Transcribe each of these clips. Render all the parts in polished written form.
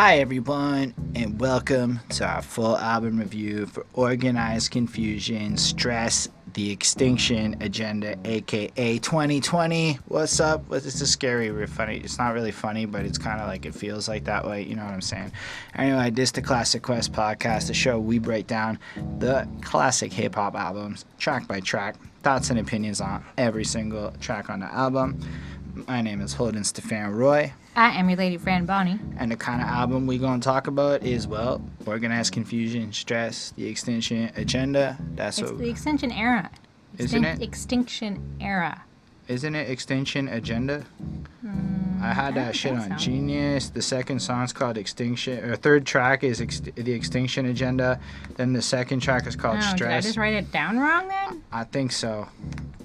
Hi everyone, and welcome to our full album review for Organized Konfusion, Stress, the Extinction Agenda, aka 2020. What's up? Well, this is scary, we're funny. It's not really funny, but it's kind of like it feels like that way, you know what I'm saying? Anyway, this is the Classic Quest podcast, the show we break down the classic hip-hop albums, track by track, thoughts and opinions on every single track on the album. My name is Holden Stephan Roy. I am your lady friend Bonnie. And the kind of album we're going to talk about is, well, Organized Konfusion, Stress, the Extinction Agenda. It's the Extinction Era. Isn't it? Extinction Era. Isn't it Extinction Agenda? I had that shit on Genius. The second song's called Extinction, or third track is the Extinction Agenda. Then the second track is called Stress. Did I just write it down wrong then? I think so.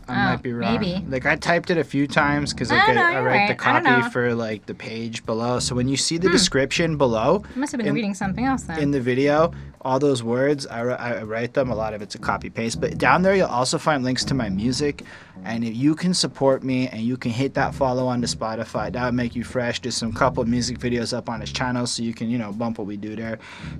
I might be wrong. Maybe. Like, I typed it a few times because I write the copy for, like, the page below. So when you see the description below... I must have been reading something else then. In the video, all those words, I write them. A lot of it's a copy-paste. But down there, you'll also find links to my music. And if you can support me and you can hit that follow on to Spotify, that would make you fresh. There's some couple of music videos up on his channel so you can, bump what we do there.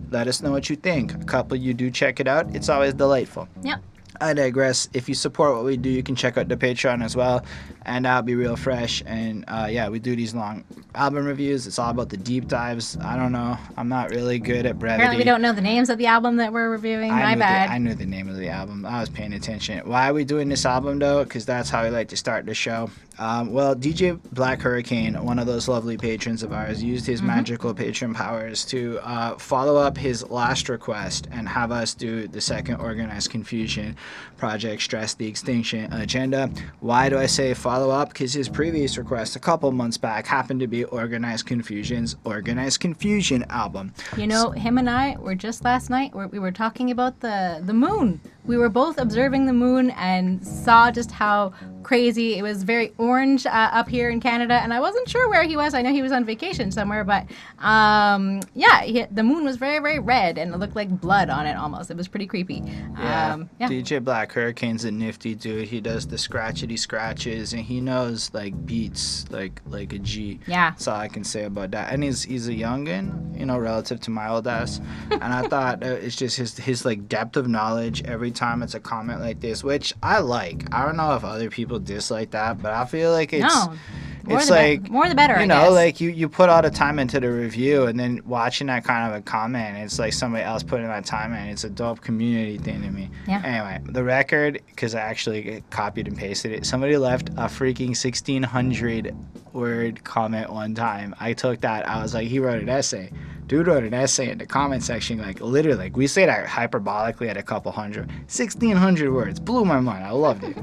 Let us know what you think. A couple of you do check it out. It's always delightful. Yep. I digress. If you support what we do, you can check out the Patreon as well, and that'll be real fresh. And we do these long album reviews. It's all about the deep dives. I don't know. I'm not really good at brevity. Apparently we don't know the names of the album that we're reviewing. My bad. I knew the name of the album. I was paying attention. Why are we doing this album, though? Because that's how we like to start the show. DJ Black Hurricane, one of those lovely patrons of ours, used his magical patron powers to follow up his last request and have us do the second Organized Konfusion project, Stress, the Extinction Agenda. Why do I say follow up? Because his previous request a couple months back happened to be Organized Konfusion's Organized Konfusion album. Him and I were just last night, we were talking about the moon. We were both observing the moon and saw just how crazy. It was very orange up here in Canada, and I wasn't sure where he was. I know he was on vacation somewhere, but the moon was very, very red, and it looked like blood on it almost. It was pretty creepy. DJ Black Hurricane's a nifty dude. He does the scratchety scratches, and he knows like beats like a G. Yeah. That's all I can say about that. And he's a youngin, relative to my old ass. And I thought it's just his like depth of knowledge every time it's a comment like this, which I like. I don't know if other people dislike that, but I feel like more the better. I guess. Like you put all the time into the review, and then watching that kind of a comment, it's like somebody else putting that time in. It's a dope community thing to me. Yeah. Anyway, the record, because I actually copied and pasted it. Somebody left a freaking 1,600 word comment one time. I took that. I was like, he wrote an essay. Dude wrote an essay in the comment section, like literally, like we say that hyperbolically at a couple hundred. 1,600 words. Blew my mind. I loved it.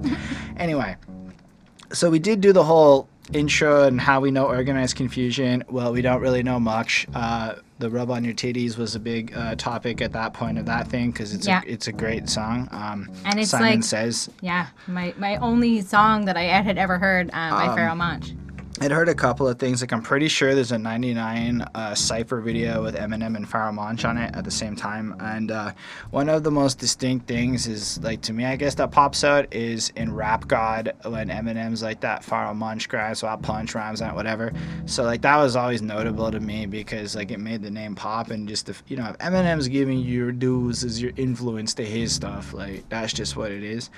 Anyway, so we did do the whole intro and how we know Organized Konfusion. Well, we don't really know much. The Rub on Your Titties was a big topic at that point of that thing because it's a great song. And it's Simon Says. Yeah, my only song that I had ever heard by Pharoah Monch. I'd heard a couple of things. Like, I'm pretty sure there's a 99 Cypher video with Eminem and Pharoah Monch on it at the same time. And one of the most distinct things is, like, to me, I guess, that pops out is in Rap God when Eminem's like that Pharoah Monch guy, so I punch rhymes on it, whatever. So, like, that was always notable to me because, like, it made the name pop. And just, if Eminem's giving you your dues as your influence to his stuff, like, that's just what it is.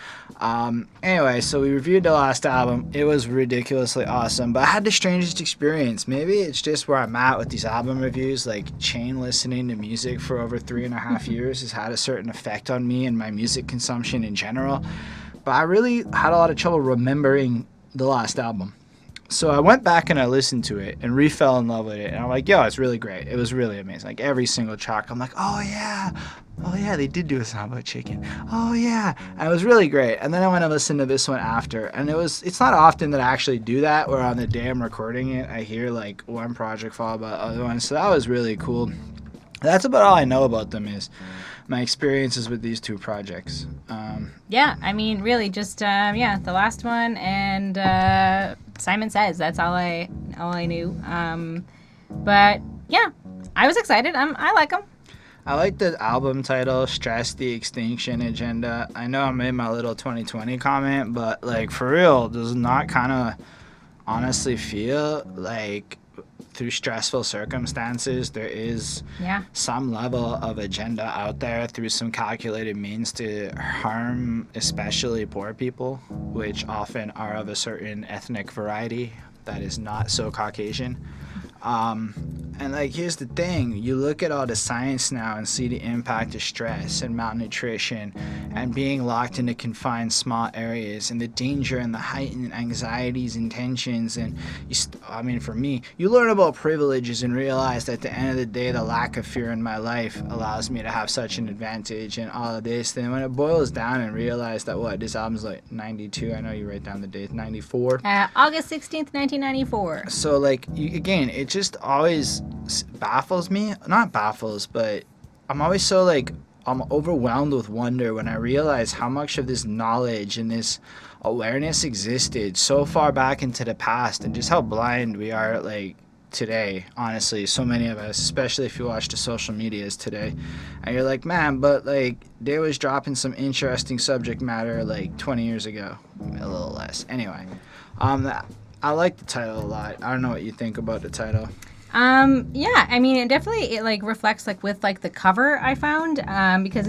Anyway, so we reviewed the last album. It was ridiculously awesome. But I had the strangest experience. Maybe it's just where I'm at with these album reviews. Like, chain listening to music for over 3.5 years has had a certain effect on me and my music consumption in general. But I really had a lot of trouble remembering the last album. So I went back and I listened to it and re-fell in love with it. And I'm like, yo, it's really great. It was really amazing. Like, every single track, I'm like, oh yeah, they did do a song about chicken. Oh yeah. And it was really great. And then I went and listened to this one after. And it's not often that I actually do that, where on the day I'm recording it, I hear like one project followed by the other one. So that was really cool. That's about all I know about them is my experiences with these two projects. Really just the last one and Simon Says. That's all I knew. But yeah, I was excited. I like them. I like the album title, Stress, the Extinction Agenda. I know I made my little 2020 comment, but like for real, does not kind of honestly feel like through stressful circumstances, there is Yeah. some level of agenda out there through some calculated means to harm especially poor people, which often are of a certain ethnic variety that is not so Caucasian. And like, here's the thing, you look at all the science now and see the impact of stress and malnutrition and being locked into confined small areas and the danger and the heightened anxieties and tensions. And for me, you learn about privileges and realize that at the end of the day, the lack of fear in my life allows me to have such an advantage and all of this. Then when it boils down and realize that this album's like 92, I know you write down the date, 94. August 16th, 1994. So like, again, it just always baffles me, not baffles, but I'm always so like, I'm overwhelmed with wonder when I realize how much of this knowledge and this awareness existed so far back into the past, and just how blind we are like today, honestly, so many of us, especially if you watch the social medias today, and you're like, man, but like they was dropping some interesting subject matter like 20 years ago, a little less. Anyway, I like the title a lot. I don't know what you think about the title. Yeah, I mean, it like reflects like with like the cover I found, because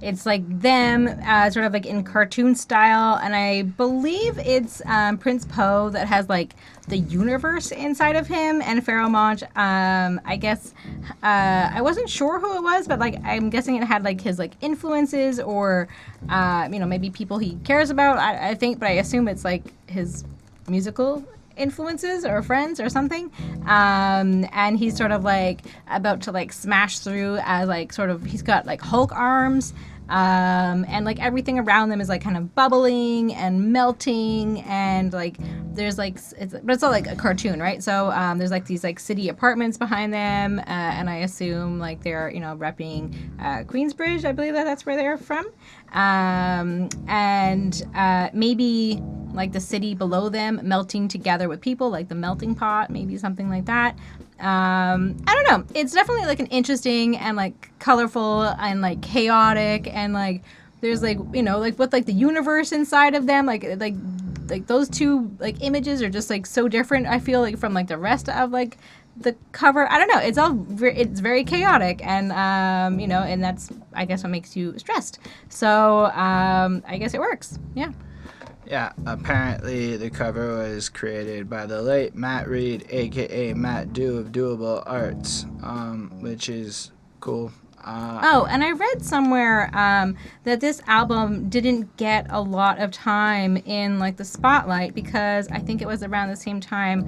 it's like them, sort of like in cartoon style, and I believe it's Prince Po that has like the universe inside of him, and Pharaoh Monch, I guess, I wasn't sure who it was, but like I'm guessing it had like his like influences or, maybe people he cares about, I think, but I assume it's like his musical influences or friends or something, and he's sort of like about to like smash through as like sort of, he's got like Hulk arms, and like everything around them is like kind of bubbling and melting, and like there's like but it's all like a cartoon, right? So there's like these like city apartments behind them, and I assume like they're repping Queensbridge. I believe that's where they're from, and maybe like the city below them melting together with people, like the melting pot, maybe something like that. I don't know. It's definitely like an interesting and like colorful and like chaotic, and like there's like like with like the universe inside of them, like those two like images are just like so different, I feel like, from like the rest of like the cover. I don't know. It's very chaotic, and and that's, I guess, what makes you stressed. So I guess it works. Yeah. Yeah, apparently the cover was created by the late Matt Reed, aka Matt Do of Doable Arts, which is cool. And I read somewhere that this album didn't get a lot of time in like the spotlight because I think it was around the same time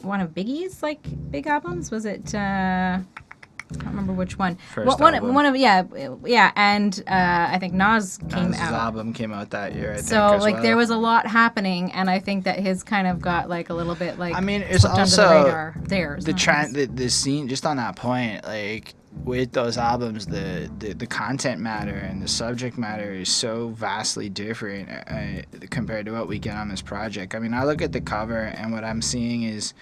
one of Biggie's like big albums. Was it? I don't remember which one. First album. One of and I think Nas came Nas's out. album came out that year, I think. So as like well. there was a lot happening, and I think that his kind of got like a little bit like. I mean, it's slipped also under the radar. Theirs. the not trend, his. the scene. Just on that point, like with those albums, the content matter and the subject matter is so vastly different compared to what we get on this project. I mean, I look at the cover, and what I'm seeing is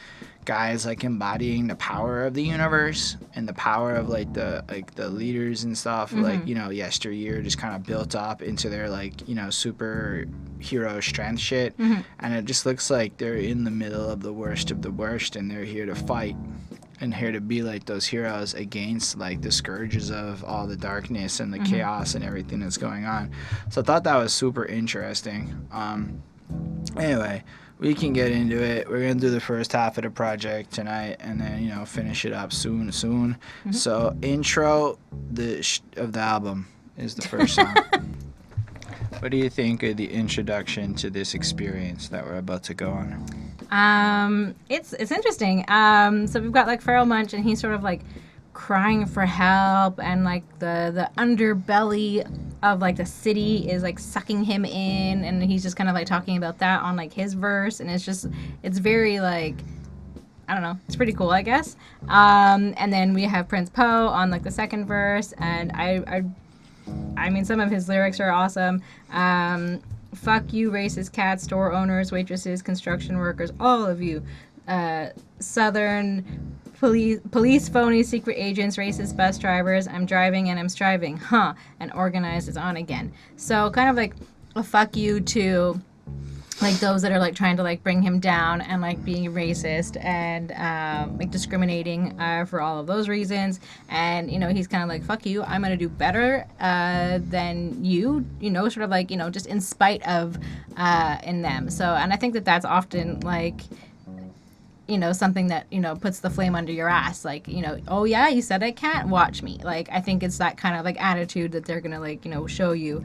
guys like embodying the power of the universe and the power of like the leaders and stuff, like yesteryear, just kind of built up into their like super hero strength shit, and it just looks like they're in the middle of the worst, and they're here to fight and here to be like those heroes against like the scourges of all the darkness and the chaos and everything that's going on. So I thought that was super interesting. Anyway, we can get into it. We're gonna do the first half of the project tonight, and then finish it up soon. So intro of the album is the first song. What do you think of the introduction to this experience that we're about to go on? It's interesting. So we've got like Pharaoh Monch, and he's sort of like crying for help, and like the underbelly of like the city is like sucking him in, and he's just kind of like talking about that on like his verse, and it's very like, I don't know, it's pretty cool, I guess. And then we have Prince Po on like the second verse, and I mean, some of his lyrics are awesome. Fuck you, racist cats, store owners, waitresses, construction workers, all of you. Southern police, phony, secret agents, racist bus drivers. I'm driving and I'm striving, and Organized is on again. So kind of like a fuck you to like those that are like trying to like bring him down and like being racist and like discriminating for all of those reasons. And he's kind of like, fuck you, I'm gonna do better than you, sort of like, just in spite of in them. So, and I think that that's often like, something that, puts the flame under your ass. Like, oh yeah, you said I can't, watch me. Like, I think it's that kind of like attitude that they're gonna like, show you.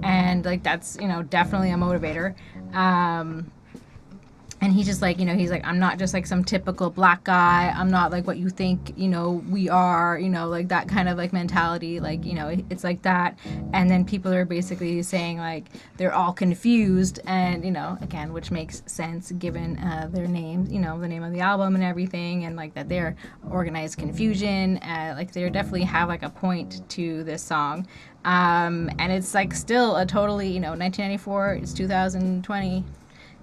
And like, that's, definitely a motivator. And he's just like, he's like, I'm not just like some typical black guy. I'm not like what you think, we are, like that kind of like mentality. Like, it's like that. And then people are basically saying like they're all confused. And, again, which makes sense given their names, the name of the album and everything. And like that they're Organized Konfusion. Like they definitely have like a point to this song. And it's like still a totally, 1994, it's 2020.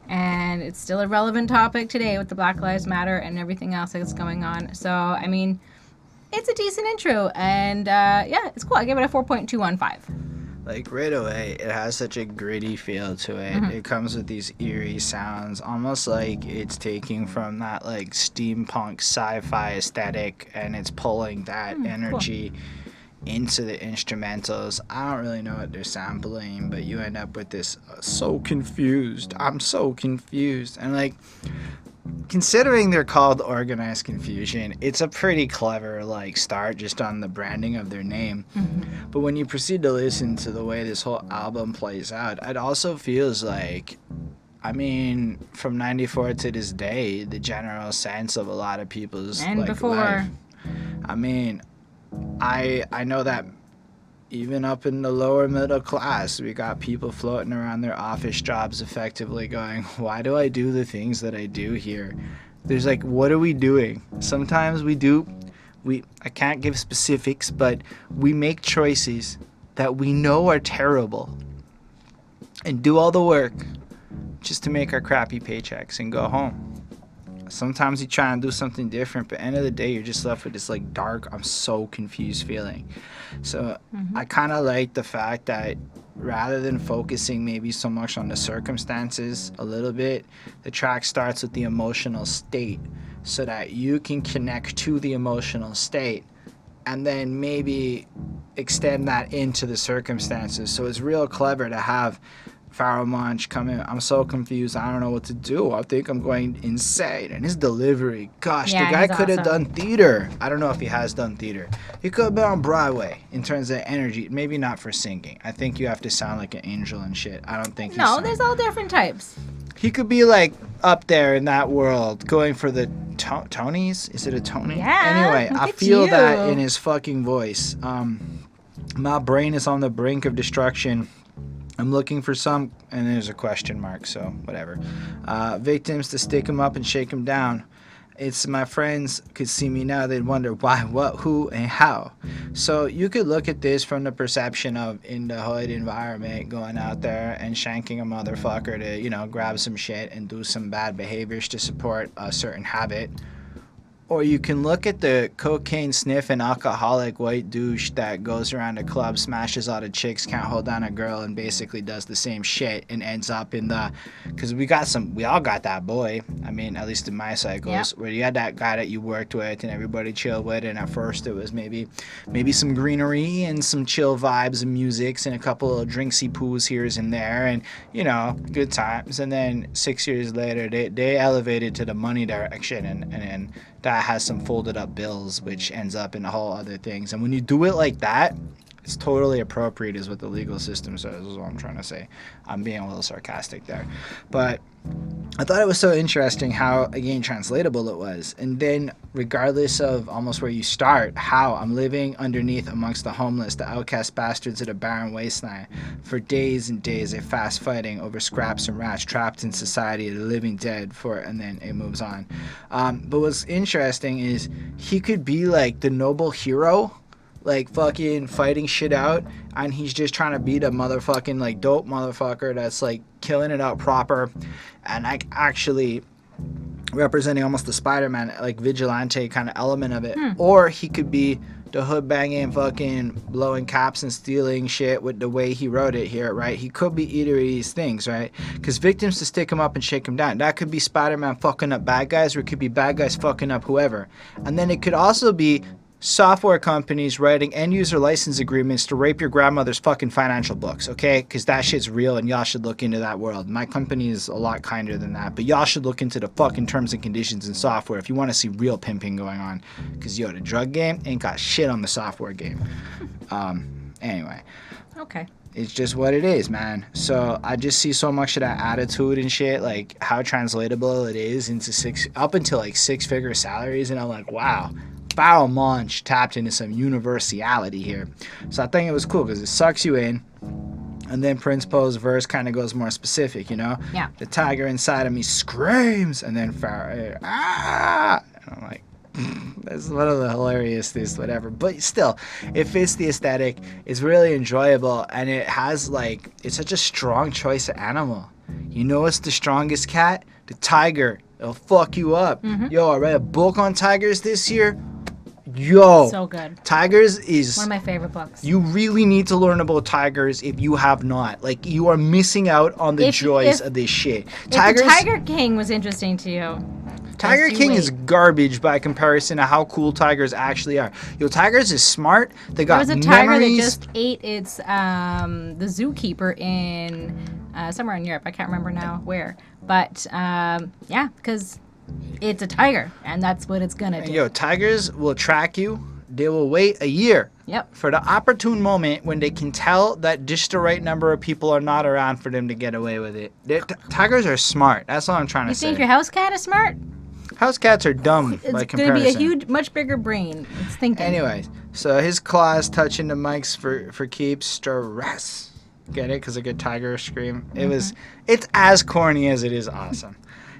And it's still a relevant topic today with the Black Lives Matter and everything else that's going on. So, I mean, it's a decent intro. And, yeah, it's cool. I give it a 4.215. Like, right away, it has such a gritty feel to it. Mm-hmm. It comes with these eerie sounds, almost like it's taking from that, like, steampunk sci-fi aesthetic, and it's pulling that energy... Cool. Into the instrumentals. I don't really know what they're sampling, but you end up with this I'm so confused. And like, considering they're called Organized Konfusion, it's a pretty clever like start just on the branding of their name. Mm-hmm. But when you proceed to listen to the way this whole album plays out, it also feels like, I mean, from 94 to this day, the general sense of a lot of people's and like before life. I mean, I know that even up in the lower middle class, we got people floating around their office jobs effectively going, why do I do the things that I do here? There's like, what are we doing? Sometimes I can't give specifics, but we make choices that we know are terrible and do all the work just to make our crappy paychecks and go home. Sometimes you try and do something different, but at the end of the day, you're just left with this like dark, I'm so confused feeling. So I kind of like the fact that rather than focusing maybe so much on the circumstances a little bit, the track starts with the emotional state so that you can connect to the emotional state and then maybe extend that into the circumstances. So it's real clever to have Pharoah Monch come in. I'm so confused. I don't know what to do. I think I'm going insane. And his delivery, gosh, yeah, the guy could have awesome. done theater. I don't know if he has done theater. He could have been on Broadway in terms of energy. Maybe not for singing. I think you have to sound like an angel and shit. I don't think No, there's all different types. He could be like up there in that world, going for the Tonys. Is it a Tony? Yeah. Anyway, I feel that in his fucking voice. My brain is on the brink of destruction. I'm looking for some, and there's a question mark, so whatever. Victims to stick him up and shake him down. It's my friends could see me now, they'd wonder why, what, who, and how. So you could look at this from the perception of in the hood environment, going out there and shanking a motherfucker to, grab some shit and do some bad behaviors to support a certain habit. Or you can look at the cocaine sniffing alcoholic white douche that goes around a club, smashes all the chicks, can't hold down a girl, and basically does the same shit and ends up in the... Because we all got that boy. I mean, at least in my cycles, where you had that guy that you worked with and everybody chilled with, and at first it was maybe some greenery and some chill vibes and musics and a couple of drinksy poos here and there and, good times. And then 6 years later, they elevated to the money direction and that has some folded up bills, which ends up in a whole other things. And when you do it like that, it's totally appropriate is what the legal system says, is what I'm trying to say. I'm being a little sarcastic there. But I thought it was so interesting how, again, translatable it was. And then, regardless of almost where you start, how I'm living underneath amongst the homeless, the outcast bastards of the barren wasteland. For days and days, they fast fighting over scraps and rats trapped in society, the living dead and then it moves on. But what's interesting is he could be like the noble hero, like fucking fighting shit out, and he's just trying to beat a motherfucking like dope motherfucker that's like killing it out proper and like actually representing almost the Spider-Man like vigilante kind of element of it. Or he could be the hood banging, fucking blowing caps and stealing shit with the way he wrote it here, right? He could be either of these things, right? Because victims to stick him up and shake him down. That could be Spider-Man fucking up bad guys, or it could be bad guys fucking up whoever. And then it could also be software companies writing end-user license agreements to rape your grandmother's fucking financial books, okay? Because that shit's real, and y'all should look into that world. My company is a lot kinder than that, but y'all should look into the fucking terms and conditions in software if you want to see real pimping going on. Because, yo, the drug game ain't got shit on the software game. Anyway. Okay. It's just what it is, man. So I just see so much of that attitude and shit, like how translatable it is into up until like six-figure salaries, and I'm like, wow. Barrel Munch tapped into some universality here. So I think it was cool because it sucks you in, and then Prince Poe's verse kind of goes more specific, you know? Yeah. The tiger inside of me screams, and then Farrah, ah! And I'm like, that's one of the hilarious whatever. But still, it fits the aesthetic. It's really enjoyable, and it has like, it's such a strong choice of animal. You know what's the strongest cat? The tiger. It'll fuck you up. Mm-hmm. Yo, I read a book on tigers this year. Yo, so good. Tigers is one of my favorite books. You really need to learn about tigers if you have not. Like, you are missing out on the joys of this shit. Tigers, if the Tiger King was interesting to you. Tiger King is garbage by comparison to how cool tigers actually are. Yo, tigers is smart. They got memories. There was a tiger that just ate its the zookeeper in somewhere in Europe. I can't remember now where. But yeah, because it's a tiger, and that's what it's gonna do. Yo, tigers will track you. They will wait a year for the opportune moment when they can tell that just the right number of people are not around for them to get away with it. Tigers are smart. That's all I'm trying to say. You think your house cat is smart? House cats are dumb by comparison. It's going to be a huge, much bigger brain. It's thinking. Anyways, so his claws touching the mics for keeps stress. Get it? Because a good tiger scream. It's as corny as it is awesome.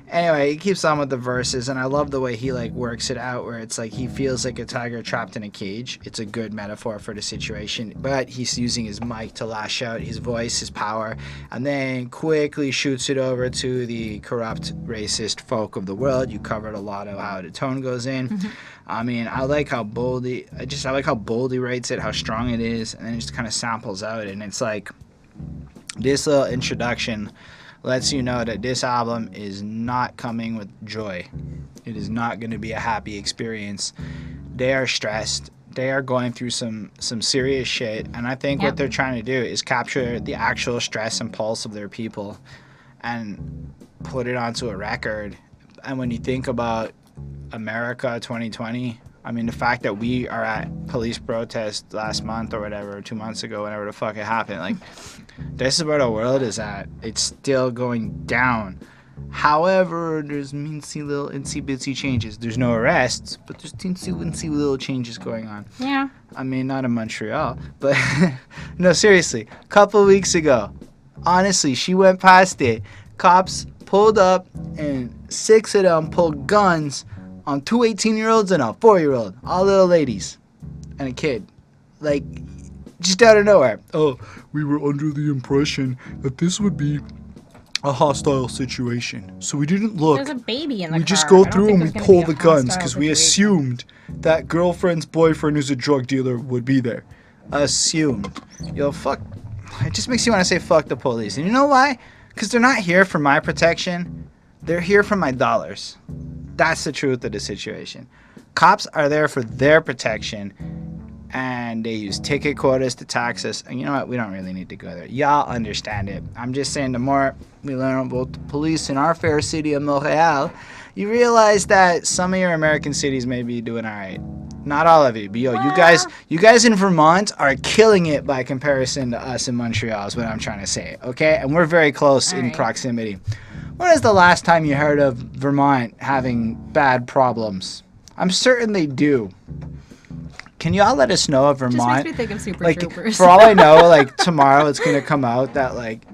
Anyway, he keeps on with the verses, and I love the way he like works it out, where it's like he feels like a tiger trapped in a cage. It's a good metaphor for the situation, but he's using his mic to lash out his voice, his power, and then quickly shoots it over to the corrupt, racist folk of the world. You covered a lot of how the tone goes in. Mm-hmm. I mean, I like how bold he writes it, how strong it is, and then it just kind of samples out, and it's like this little introduction lets you know that this album is not coming with joy. It is not going to be a happy experience. They are stressed. They are going through some serious shit. And I think what they're trying to do is capture the actual stress and pulse of their people and put it onto a record. And when you think about America 2020, I mean, the fact that we are at police protest last month or whatever, or 2 months ago, whenever the fuck it happened, like, this is where the world is at. It's still going down. However, there's teensy little itsy-bitsy changes. There's no arrests, but there's teensy-wincy little changes going on. Yeah. I mean, not in Montreal, but no, seriously. A couple weeks ago, honestly, she went past it. Cops pulled up, and 6 of them pulled guns on 2 18-year-olds and a 4-year-old. All little ladies. And a kid. Like, just out of nowhere. Oh, we were under the impression that this would be a hostile situation. So we didn't look. There's a baby in the car. We just go through and we pull the guns because we assumed that girlfriend's boyfriend who's a drug dealer would be there. Assumed. Yo, fuck. It just makes you want to say fuck the police. And you know why? Because they're not here for my protection. They're here for my dollars. That's the truth of the situation. Cops are there for their protection, and they use ticket quotas to tax us. And you know what? We don't really need to go there. Y'all understand it. I'm just saying, the more we learn about the police in our fair city of Montreal, you realize that some of your American cities may be doing all right. Not all of you, but yo, you guys in Vermont are killing it by comparison to us in Montreal, is what I'm trying to say, okay? And we're very close in proximity. When is the last time you heard of Vermont having bad problems? I'm certain they do. Can y'all let us know if Vermont... Just makes me think of Super Troopers. For all I know, like, tomorrow it's going to come out that, like,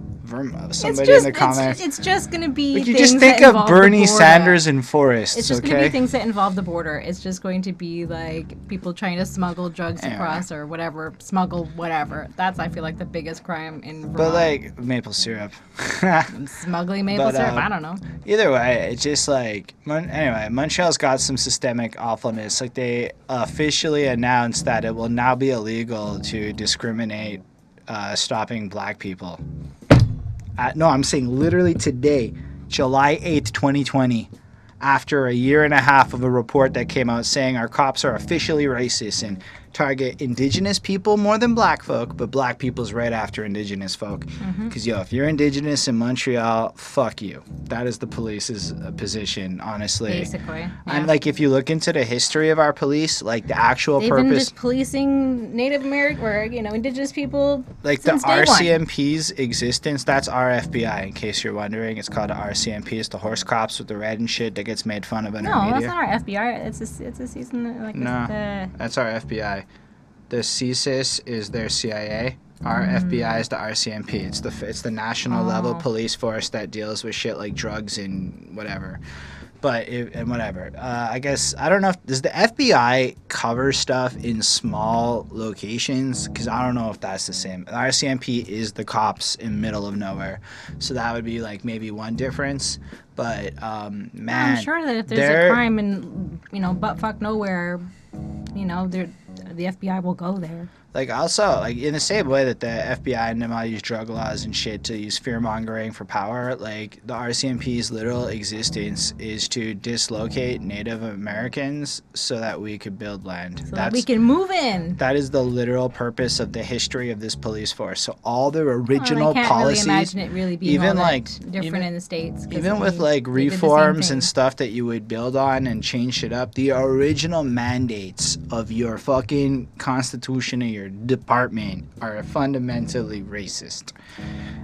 somebody in the comments. It's just going to be Like, you things just think that of involve Bernie the border. Sanders and forests, It's just okay? going to be things that involve the border. It's just going to be like people trying to smuggle drugs across or whatever, smuggle whatever. That's, I feel like, the biggest crime in Vermont. But like maple syrup. Smuggling maple syrup, I don't know. Either way, it's just like anyway, Montreal's got some systemic awfulness. Like, they officially announced that it will now be illegal to discriminate stopping black people. No, I'm saying literally today, July 8th, 2020, after a year and a half of a report that came out saying our cops are officially racist and target indigenous people more than black folk, but black people's right after indigenous folk. Because, if you're indigenous in Montreal, fuck you. That is the police's position, honestly. Basically. Yeah. And, like, if you look into the history of our police, like, the actual They've purpose... been just policing Native American or, indigenous people like, the since day one. RCMP's existence, that's our FBI, in case you're wondering. It's called RCMP. It's the horse cops with the red and shit that gets made fun of in our No, media. that's not our FBI. It's a season like No, the... that's our FBI. The CSIS is their CIA. Our FBI is the RCMP. It's the national level police force that deals with shit like drugs and whatever. Whatever. I guess, I don't know, does the FBI cover stuff in small locations? Because I don't know if that's the same. The RCMP is the cops in middle of nowhere. So that would be like maybe one difference. But, man. I'm sure that if there's a crime in, buttfuck nowhere, the FBI will go there. Like, also, like, in the same way that the FBI and them all use drug laws and shit to use fear-mongering for power, like, the RCMP's literal existence is to dislocate Native Americans so that we could build land. So that we can move in. That is the literal purpose of the history of this police force. So all the original I can't policies... really imagine it really being even all like that different in the States. Even with like they did the same reforms thing. and stuff that you would build on and change shit up, the original mandates of your fucking constitution of your department are fundamentally racist.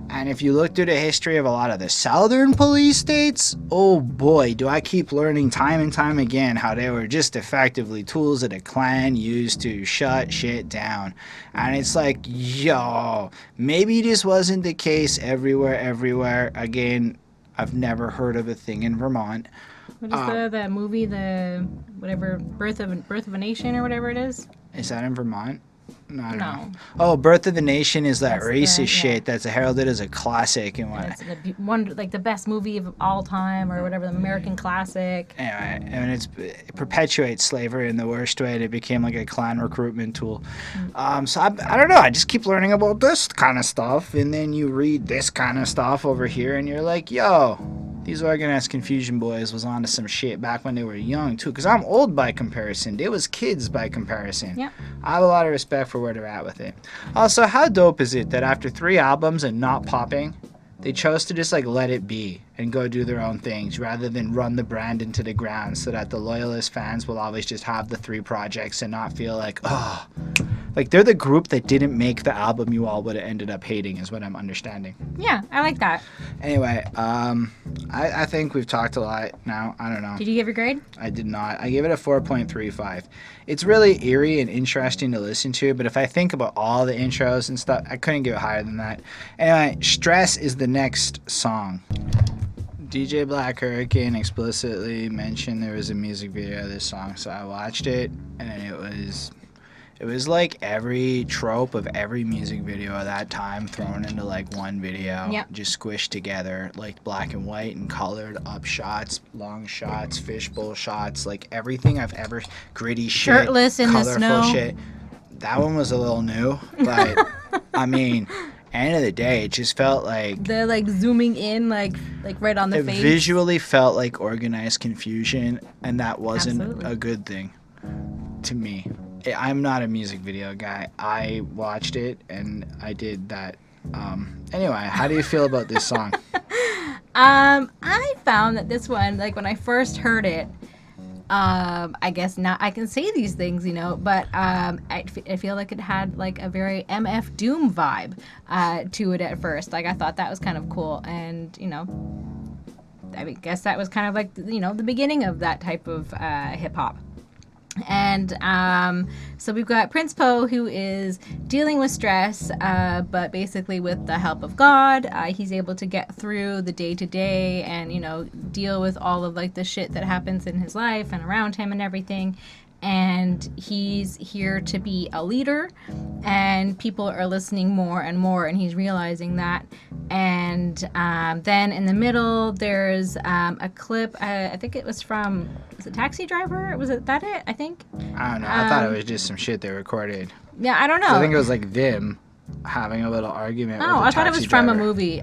And if you look through the history of a lot of the southern police states, oh boy, do I keep learning time and time again how they were just effectively tools that a clan used to shut shit down. And it's like, yo, maybe this wasn't the case everywhere. Again, I've never heard of a thing in Vermont. What is the movie, the whatever, Birth of a Nation or whatever it is? Is that in Vermont? No, I don't know. No. Oh, Birth of the Nation is that That's racist shit that's heralded as a classic and what. It's the best movie of all time or whatever, the American classic. Anyway, and it perpetuates slavery in the worst way, and it became like a clan recruitment tool. So I don't know. I just keep learning about this kind of stuff, and then you read this kind of stuff over here, and you're like, yo, these Organized Konfusion boys was onto some shit back when they were young too. Because I'm old by comparison. They was kids by comparison. Yeah. I have a lot of respect for where they're at with it. Also, how dope is it that after 3 albums and not popping, they chose to just like let it be and go do their own things rather than run the brand into the ground so that the loyalist fans will always just have the 3 projects and not feel like, oh, like they're the group that didn't make the album you all would have ended up hating is what I'm understanding. Yeah, I like that. Anyway, I think we've talked a lot now. I don't know. Did you give your grade? I did not. I gave it a 4.35. It's really eerie and interesting to listen to, but if I think about all the intros and stuff, I couldn't give it higher than that. Anyway, Stress is the next song. DJ Black Hurricane explicitly mentioned there was a music video of this song, so I watched it, and it was like every trope of every music video of that time thrown into like one video. Yep. Just squished together, like black and white and colored up shots, long shots, fishbowl shots, like everything I've ever, gritty shit, Shirtless in the colorful snow. shit. That one was a little new, but I mean, end of the day, it just felt like The like zooming in like right on the it face. visually felt like Organized Konfusion, and that wasn't Absolutely. a good thing to me. I'm not a music video guy. I watched it and I did that. Anyway, how do you feel about this song? I found that this one, like when I first heard it, I guess now I can say these things, but I feel like it had like a very MF Doom vibe to it at first. Like I thought that was kind of cool, and I guess that was kind of like the beginning of that type of hip hop. And so we've got Prince Po, who is dealing with stress, but basically with the help of God, he's able to get through the day to day and, deal with all of like the shit that happens in his life and around him and everything. And he's here to be a leader, and people are listening more and more, and he's realizing that. And then in the middle, there's a clip. I think it was from, was it Taxi Driver? Was it that it? I think. I don't know. I thought it was just some shit they recorded. Yeah, I don't know. So I think it was like them having a little argument. Oh, with I thought it was from a driver. movie.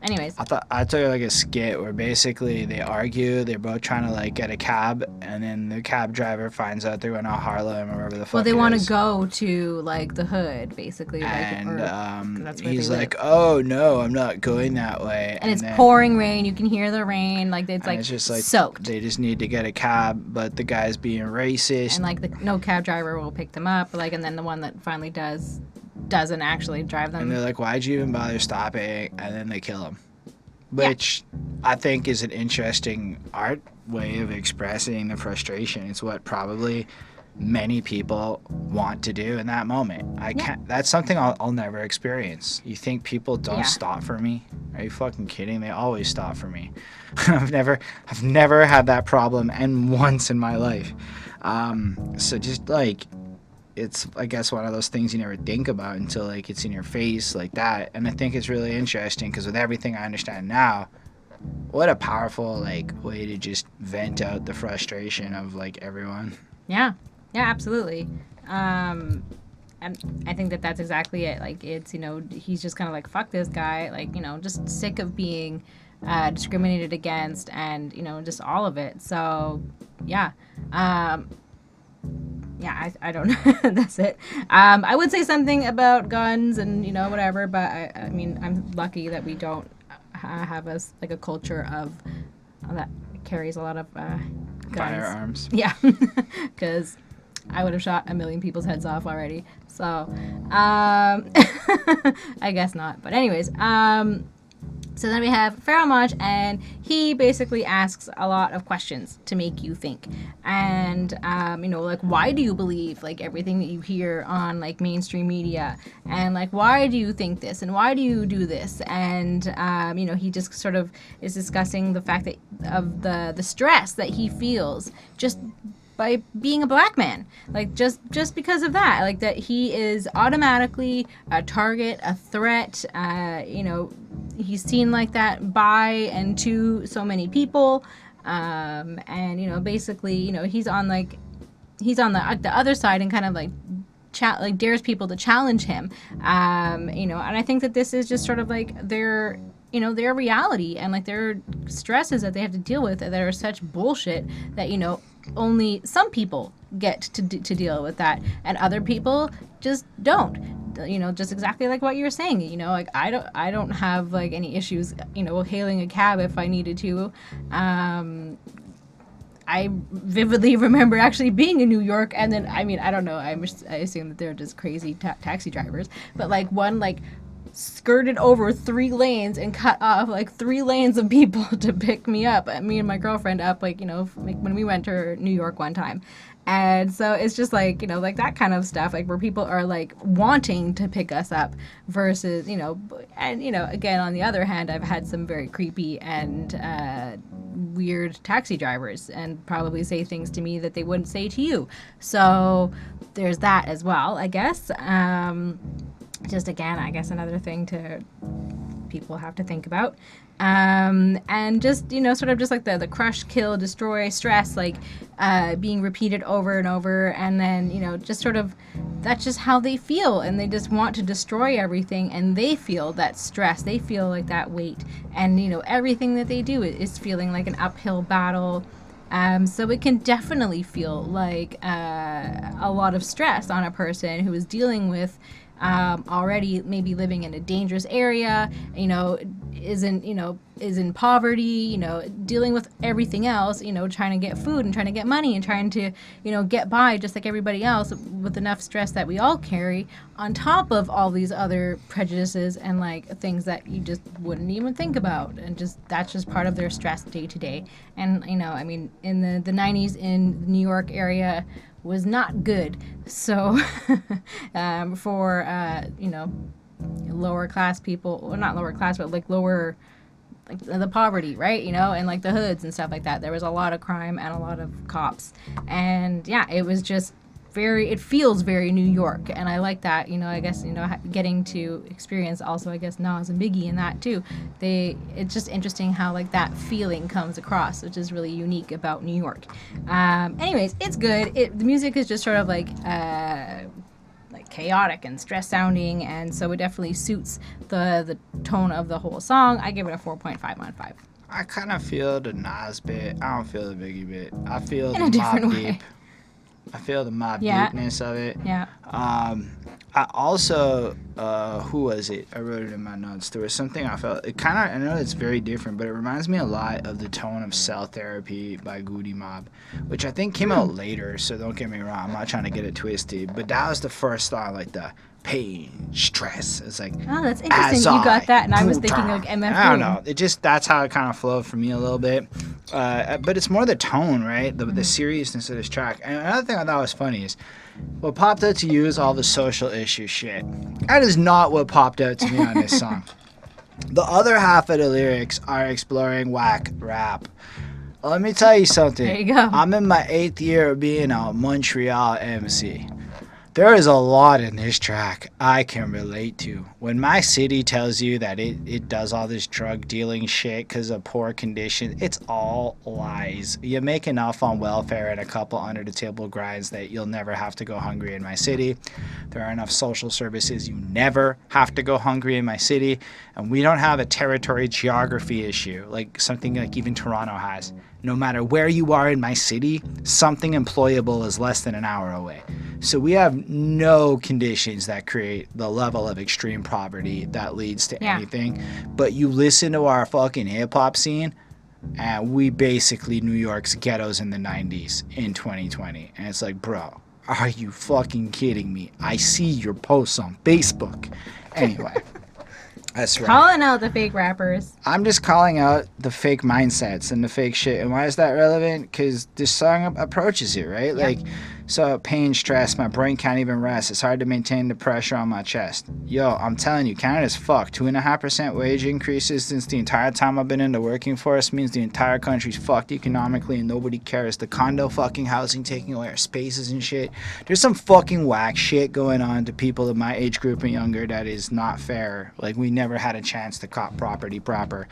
Anyways. I took it like a skit where basically they argue. They're both trying to like get a cab, and then the cab driver finds out they're going to Harlem or wherever the fuck. Well, they it want is. to go to like the hood, basically. And that's where he's they like, live. "Oh no, I'm not going that way." And it's then, pouring rain. You can hear the rain. Like it's and like it's just like soaked. they just need to get a cab, but the guy's being racist. And like no cab driver will pick them up. Like, and then the one that finally doesn't actually drive them. And they're like, "Why'd you even bother stopping?" And then they kill him, which I think is an interesting art way of expressing the frustration. It's what probably many people want to do in that moment. I can't. That's something I'll never experience. You think people don't stop for me? Are you fucking kidding? They always stop for me. I've never had that problem, and once in my life. So just like, it's, I guess, one of those things you never think about until like it's in your face like that. And I think it's really interesting because with everything I understand now, what a powerful like way to just vent out the frustration of like everyone. Yeah, absolutely. And I think that's exactly it. Like it's, he's just kind of like, fuck this guy. Like, just sick of being discriminated against and, just all of it. So, yeah. I don't know. That's it. I would say something about guns and, whatever, but I mean, I'm lucky that we don't have a culture of that carries a lot of guns. Firearms. Yeah, because I would have shot a million people's heads off already. So, I guess not. But anyways, so then we have Pharaoh Monch, and he basically asks a lot of questions to make you think. And, like, why do you believe, like, everything that you hear on, like, mainstream media? And, like, why do you think this? And why do you do this? And, he just sort of is discussing the fact that of the stress that he feels just by being a black man, like just because of that, like that he is automatically a target, a threat. He's seen like that by and to so many people, and basically, he's on the other side and kind of like dares people to challenge him, and I think that this is just sort of like their reality and like their stresses that they have to deal with that are such bullshit that only some people get to deal with that, and other people just don't. Just exactly like what you were saying. Like I don't have like any issues, hailing a cab if I needed to. I vividly remember actually being in New York, and then I don't know. I assume that they're just crazy taxi drivers, but like one like skirted over 3 lanes and cut off like 3 lanes of people to pick me up, me and my girlfriend up, like when we went to New York one time. And so it's just like like that kind of stuff, like where people are like wanting to pick us up versus and again, on the other hand, I've had some very creepy and weird taxi drivers and probably say things to me that they wouldn't say to you. So there's that as well, I guess. Just again, I guess another thing to people have to think about. And just, sort of just like the crush, kill, destroy, stress, like being repeated over and over. And then, just sort of, that's just how they feel. And they just want to destroy everything. And they feel that stress. They feel like that weight. And, everything that they do is feeling like an uphill battle. So it can definitely feel like a lot of stress on a person who is dealing with already maybe living in a dangerous area, is in poverty, dealing with everything else, trying to get food and trying to get money and trying to, get by just like everybody else with enough stress that we all carry, on top of all these other prejudices and like things that you just wouldn't even think about, and just that's just part of their stress day to day. And in the 90s in the New York area was not good. So for lower class people, or not lower class, but like lower, like the poverty, right? And like the hoods and stuff like that, there was a lot of crime and a lot of cops. And yeah, it was just it feels very New York, and I like that. I guess getting to experience also, I guess, Nas and Biggie in that too. It's just interesting how like that feeling comes across, which is really unique about New York. Anyways, it's good. The music is just sort of like chaotic and stress sounding, and so it definitely suits the tone of the whole song. I give it a 4.5 on 5. I kind of feel the Nas bit. I don't feel the Biggie bit. I feel in a different Mobb way. Deep. I feel the Mobb Deepness of it. Yeah. I also, who was it? I wrote it in my notes. There was something I felt. I know it's very different, but it reminds me a lot of the tone of Cell Therapy by Goody Mob, which I think came out later, so don't get me wrong. I'm not trying to get it twisted, but that was the first song, like the pain, stress. It's like, oh, that's interesting. You got that, and I was thinking like MF. I don't know. That's how it kind of flowed for me a little bit. But it's more the tone, right? The seriousness of this track. And another thing I thought was funny is what popped out to you is all the social issue shit. That is not what popped out to me on this song. The other half of the lyrics are exploring whack rap. Let me tell you something. There you go. I'm in my 8th year of being a Montreal MC. There is a lot in this track I can relate to. When my city tells you that it does all this drug dealing shit because of poor conditions, it's all lies. You make enough on welfare and a couple under the table grinds that you'll never have to go hungry in my city. There are enough social services, you never have to go hungry in my city. And we don't have a territory geography issue like something like even Toronto has. No matter where you are in my city, something employable is less than an hour away. So we have no conditions that create the level of extreme poverty that leads to anything. But you listen to our fucking hip-hop scene, and we basically New York's ghettos in the 90s in 2020. And it's like, bro, are you fucking kidding me? I see your posts on Facebook. Anyway. That's right. Calling out the fake rappers. I'm just calling out the fake mindsets and the fake shit. And why is that relevant? Because this song approaches it, right? Yeah. Like, so pain, stress, my brain can't even rest. It's hard to maintain the pressure on my chest. Yo, I'm telling you, Canada's fucked. 2.5% wage increases since the entire time I've been in the working force means the entire country's fucked economically and nobody cares. The condo fucking housing taking away our spaces and shit. There's some fucking whack shit going on to people of my age group and younger that is not fair. Like, we never had a chance to cop property proper.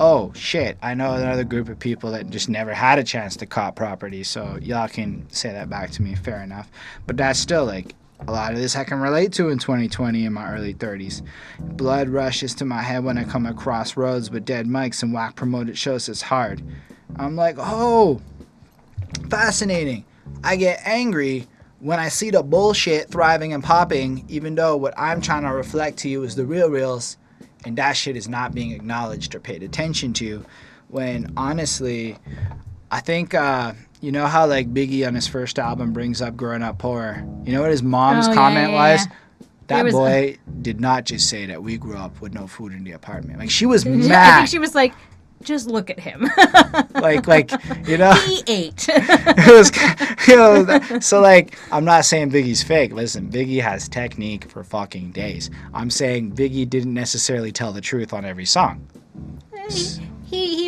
Oh, shit. I know another group of people that just never had a chance to cop property, so y'all can say that back to me. Fair enough. But that's still, like, a lot of this I can relate to in 2020 in my early 30s. Blood rushes to my head when I come across roads with dead mics and whack promoted shows. It's hard. I'm like, oh, fascinating. I get angry when I see the bullshit thriving and popping, even though what I'm trying to reflect to you is the reals, and that shit is not being acknowledged or paid attention to, when honestly, I think, you know how like Biggie on his first album brings up growing up poor? You know what his mom's comment was? That boy did not just say that we grew up with no food in the apartment. Like, she was mad. I think she was like, just look at him. like, you know, he ate. It was, you know, so like, I'm not saying Biggie's fake. Listen, Biggie has technique for fucking days. I'm saying Biggie didn't necessarily tell the truth on every song. He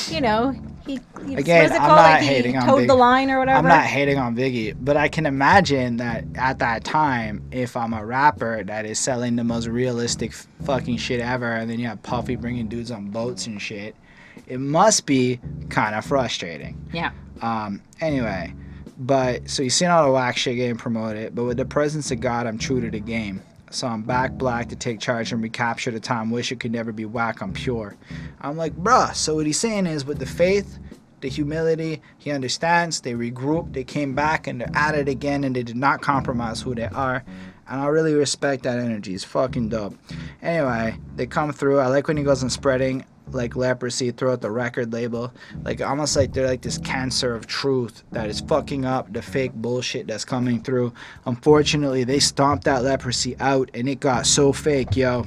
you know, he again, I'm not hating on towed Biggie. The line or whatever. I'm not hating on Biggie, but I can imagine that at that time, if I'm a rapper that is selling the most realistic fucking shit ever, and then you have Puffy bringing dudes on boats and shit, it must be kind of frustrating. Yeah. Anyway, but so you seen all the whack shit getting promoted, but with the presence of God, I'm true to the game. So I'm back black to take charge and recapture the time. Wish it could never be whack. I'm pure. I'm like, bruh. So what he's saying is, with the faith, the humility, he understands. They regrouped. They came back and they're at it again, and they did not compromise who they are. And I really respect that energy. It's fucking dope. Anyway, they come through. I like when he goes on spreading like leprosy throughout the record label, like almost like they're like this cancer of truth that is fucking up the fake bullshit that's coming through. Unfortunately, they stomped that leprosy out and it got so fake, yo.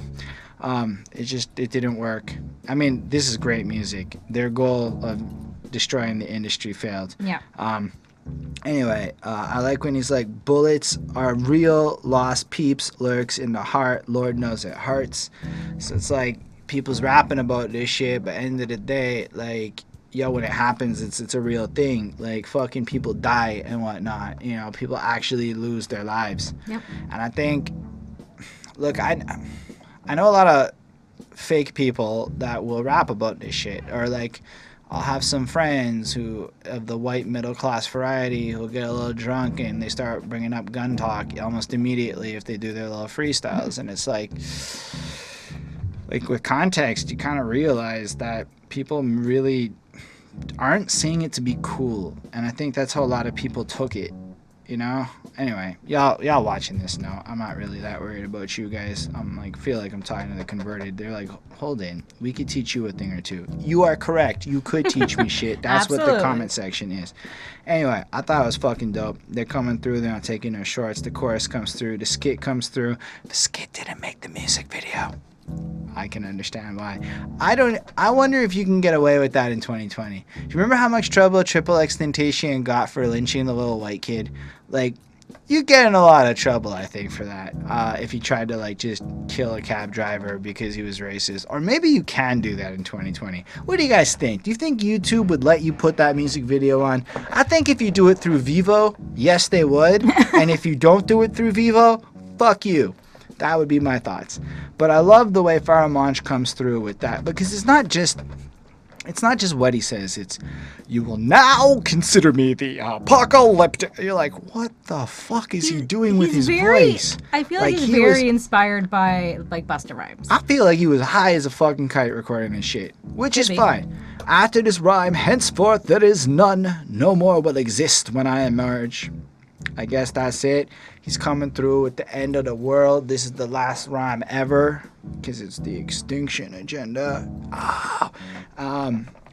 It didn't work. I mean, this is great music. Their goal of destroying the industry failed. Yeah. Anyway, I like when he's like, bullets are real, lost peeps, lurks in the heart, Lord knows it hurts. So it's like, people's rapping about this shit, but at the end of the day, like, yo, when it happens, it's a real thing. Like, fucking people die and whatnot. You know, people actually lose their lives. Yep. And I think, look, I know a lot of fake people that will rap about this shit, or like, I'll have some friends who, of the white middle class variety, who'll get a little drunk and they start bringing up gun talk almost immediately if they do their little freestyles, and it's like with context, you kind of realize that people really aren't saying it to be cool, and I think that's how a lot of people took it, you know. Anyway, y'all watching this know I'm not really that worried about you guys. I'm like, feel like I'm talking to the converted. They're like, Holden, we could teach you a thing or two. You are correct. You could teach me shit. That's what the comment section is. Anyway, I thought it was fucking dope. They're coming through. They're not taking their shorts. The chorus comes through. The skit comes through. The skit didn't make the music video. I can understand why. I wonder if you can get away with that in 2020. Do you remember how much trouble Triple X Tentacion got for lynching the little white kid? Like, you get in a lot of trouble, I think, for that. If you tried to, like, just kill a cab driver because he was racist. Or maybe you can do that in 2020. What do you guys think? Do you think YouTube would let you put that music video on? I think if you do it through Vivo, yes, they would. And if you don't do it through Vivo, fuck you. That would be my thoughts. But I love the way Pharoah Monch comes through with that, because it's not just what he says. It's, you will now consider me the apocalyptic. You're like, what the fuck is he doing with his voice? I feel like he's very inspired by, like, Busta Rhymes. I feel like he was high as a fucking kite recording this shit, which is fine. After this rhyme, henceforth there is none, no more will exist when I emerge. I guess that's it. He's coming through with the end of the world. This is the last rhyme ever, because it's the Extinction Agenda.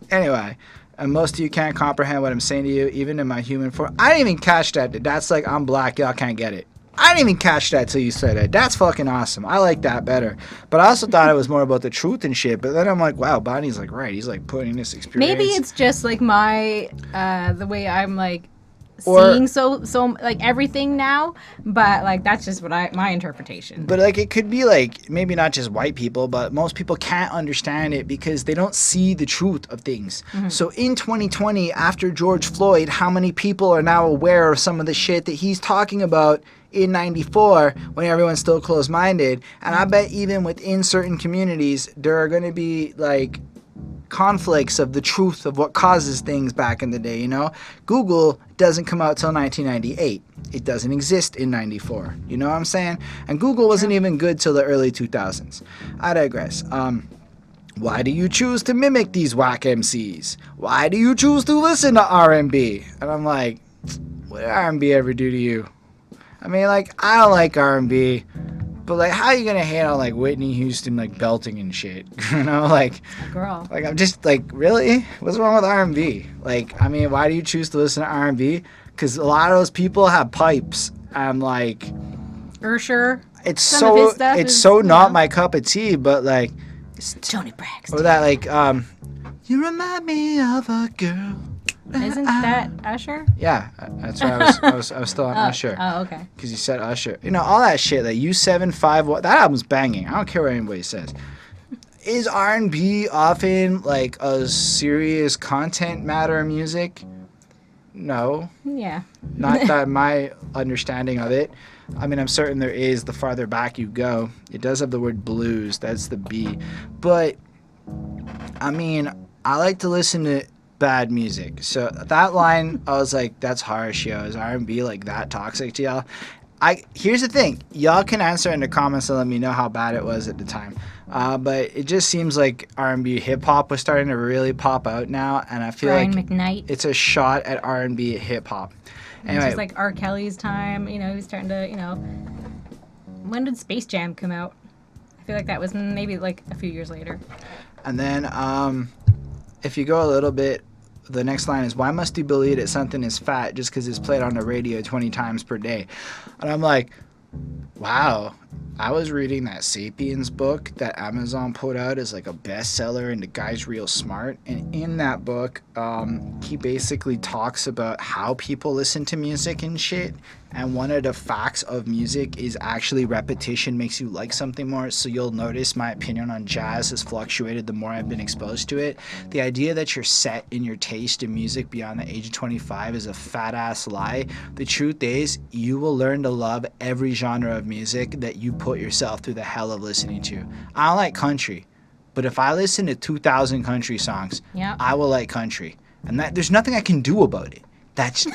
Anyway, and most of you can't comprehend what I'm saying to you, even in my human form. I didn't even catch that. That's like, I'm black, y'all can't get it. I didn't even catch that till you said it. That's fucking awesome. I like that better. But I also thought it was more about the truth and shit. But then I'm like, wow, Bonnie's like, right. He's like putting this experience. Maybe it's just like my, the way I'm like, seeing so like everything now, but like that's just what my interpretation. But like it could be like maybe not just white people, but most people can't understand it because they don't see the truth of things. Mm-hmm. So in 2020, after George Floyd, how many people are now aware of some of the shit that he's talking about in 94 when everyone's still closed-minded? And I bet even within certain communities there are going to be like conflicts of the truth of what causes things back in the day, you know? Google doesn't come out till 1998. It doesn't exist in 94. You know what I'm saying? And Google wasn't even good till the early 2000s. I digress. Why do you choose to mimic these whack MCs? Why do you choose to listen to R&B? And I'm like, what did R&B ever do to you? I mean, like, I don't like R&B. But, like, how are you going to hate on, like, Whitney Houston, like, belting and shit? You know, like... Girl. Like, I'm just, like, really? What's wrong with R&B? Like, I mean, why do you choose to listen to R&B? Because a lot of those people have pipes. I'm like... Usher. It's so not my cup of tea, but, like... It's Tony Braxton. Or that, like, you remind me of a girl... Isn't that Usher? Yeah, that's why I was still on Usher. Oh, okay. Because you said Usher. You know, all that shit, like U751, that album's banging. I don't care what anybody says. Is R&B often, like, a serious content matter music? No. Yeah. Not that my understanding of it. I mean, I'm certain there is the farther back you go. It does have the word blues. That's the B. But, I mean, I like to listen to bad music. So that line, I was like, that's harsh, yo. Is R&B like that toxic to y'all? Here's the thing. Y'all can answer in the comments and let me know how bad it was at the time. But it just seems like R&B hip-hop was starting to really pop out now, and I feel Brian like McKnight. It's a shot at R&B hip-hop. Anyway, it's just like R. Kelly's time. You know, he's starting to, you know... When did Space Jam come out? I feel like that was maybe like a few years later. And then if you go a little bit, the next line is, why must you believe that something is fat just because it's played on the radio 20 times per day? And I'm like, wow, I was reading that Sapiens book that Amazon put out as like a bestseller, and the guy's real smart. And in that book, he basically talks about how people listen to music and shit. And one of the facts of music is actually repetition makes you like something more. So you'll notice my opinion on jazz has fluctuated the more I've been exposed to it. The idea that you're set in your taste in music beyond the age of 25 is a fat ass lie. The truth is, you will learn to love every genre of music that you put yourself through the hell of listening to. I don't like country, but if I listen to 2,000 country songs, I will like country. And that there's nothing I can do about it. That's...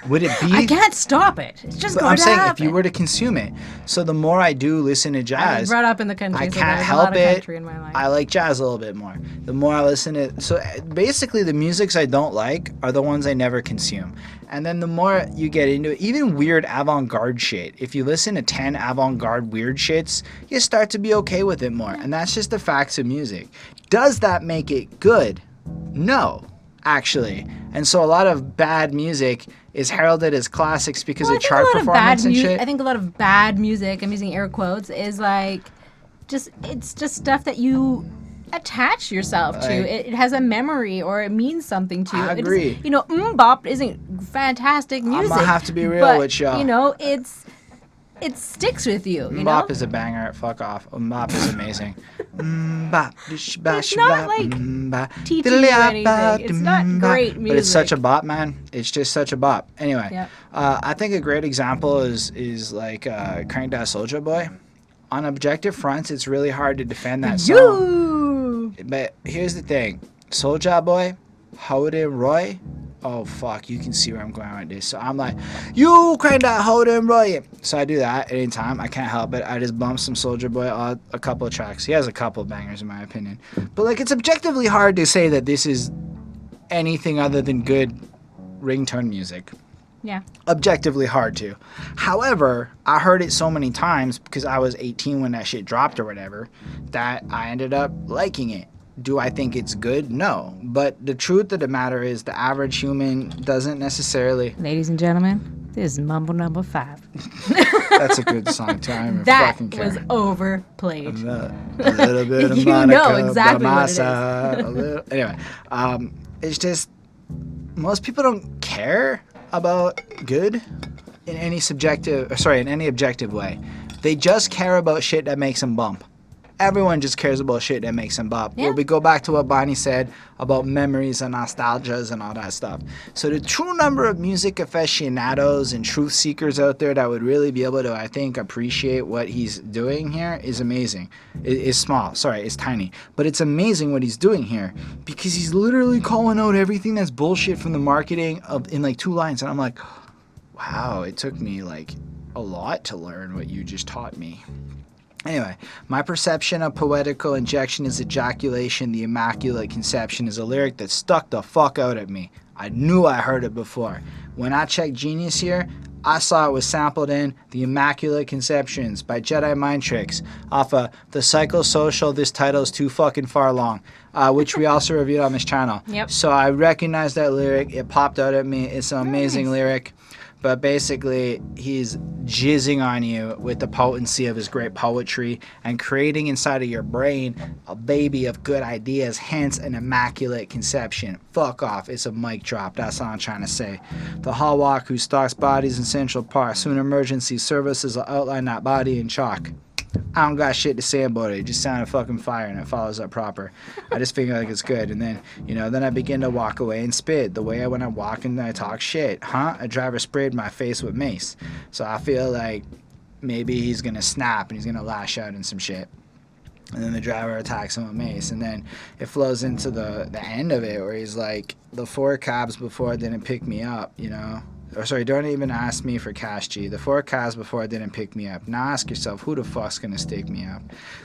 Would it be? I can't stop it. It's just going I'm to saying happen. if you were to consume it. So the more I do listen to I jazz, was brought up in the country, I so can't there's help a lot of it. country in my life. I like jazz a little bit more. The more I listen to, so basically the musics I don't like are the ones I never consume. And then the more you get into it, even weird avant-garde shit, if you listen to 10 avant-garde weird shits, you start to be okay with it more. And that's just the facts of music. Does that make it good? No, actually. And so a lot of bad music is heralded as classics because of chart performance and shit. I think a lot of bad music, I'm using air quotes, is like it's just stuff that you attach yourself to. It has a memory or it means something to you. I agree. Bop isn't fantastic music. I'm gonna have to be real with y'all. It sticks with you. Bop is a banger. Fuck off. Bop is amazing. Bop. It's not like teaching you anything. It's not great music. But it's such a bop, man. It's just such a bop. Anyway, Yep. I think a great example is like Crank That Soulja Boy. On objective fronts, it's really hard to defend that song. But here's the thing. Soulja Boy, Holden Roy. Oh, fuck, you can see where I'm going with this. So I'm like, you crank that Holden Roy. So I do that anytime. I can't help it. I just bump some Soulja Boy on a couple of tracks. He has a couple of bangers, in my opinion. But, like, it's objectively hard to say that this is anything other than good ringtone music. Yeah. Objectively hard to. However, I heard it so many times because I was 18 when that shit dropped or whatever that I ended up liking it. Do I think it's good? No. But the truth of the matter is the average human doesn't necessarily... Ladies and gentlemen, this is Mumble number 5. That's a good song too. I don't even that fucking care. was overplayed. A little bit of You Monica know exactly by my what it is. side. Anyway, it's just most people don't care about good in any objective way. They just care about shit that makes them bump. Everyone just cares about shit that makes them bop. Yeah. Where we go back to what Bonnie said about memories and nostalgias and all that stuff. So the true number of music aficionados and truth seekers out there that would really be able to, I think, appreciate what he's doing here is amazing. It's small. Sorry, it's tiny. But it's amazing what he's doing here because he's literally calling out everything that's bullshit from the marketing in like 2 lines. And I'm like, wow, it took me like a lot to learn what you just taught me. Anyway, my perception of poetical injection is ejaculation, the immaculate conception is a lyric that stuck the fuck out at me. I knew I heard it before. When I checked Genius here, I saw it was sampled in The Immaculate Conceptions by Jedi Mind Tricks off of The Psychosocial This Title's Too Fucking Far Long, which we also reviewed on this channel. Yep. So I recognized that lyric. It popped out at me. It's an amazing lyric. But basically, he's jizzing on you with the potency of his great poetry and creating inside of your brain a baby of good ideas, hence an immaculate conception. Fuck off. It's a mic drop. That's all I'm trying to say. The hallwalk who stalks bodies in Central Park. Soon emergency services will outline that body in chalk. I don't got shit to say about it. It just sounded fucking fire and it follows up proper. I just feel like it's good. And then, then I begin to walk away and spit. The way when I walk and I talk shit. A driver sprayed my face with mace. So I feel like maybe he's going to snap and he's going to lash out and some shit. And then the driver attacks him with mace. And then it flows into the end of it where he's like, the 4 cabs before didn't pick me up, don't even ask me for cash, G. The 4 calves before didn't pick me up. Now ask yourself, who the fuck's gonna stick me up?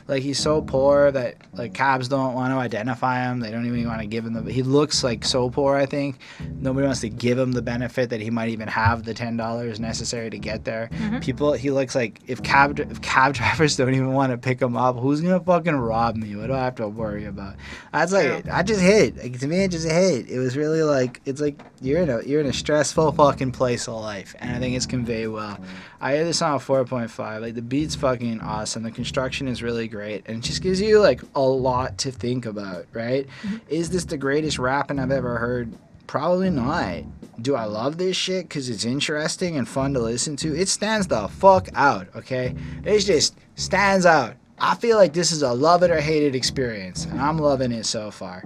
Like, he's so poor that, like, cabs don't want to identify him. They don't even want to give him he looks, like, so poor, I think. Nobody wants to give him the benefit that he might even have the $10 necessary to get there. He looks like, if cab drivers don't even want to pick him up, who's gonna fucking rob me? What do I have to worry about? That's like, I just hit. Like, to me, it just hit. It was really like, it's like, you're in a stressful fucking place of life, and I think it's conveyed well. I hear this on a 4.5. Like, the beat's fucking awesome. The construction is really great, and it just gives you, like, a lot to think about, right? Is this the greatest rapping I've ever heard? Probably not. Do I love this shit because it's interesting and fun to listen to? It stands the fuck out, okay? It just stands out. I feel like this is a love it or hate it experience, and I'm loving it so far.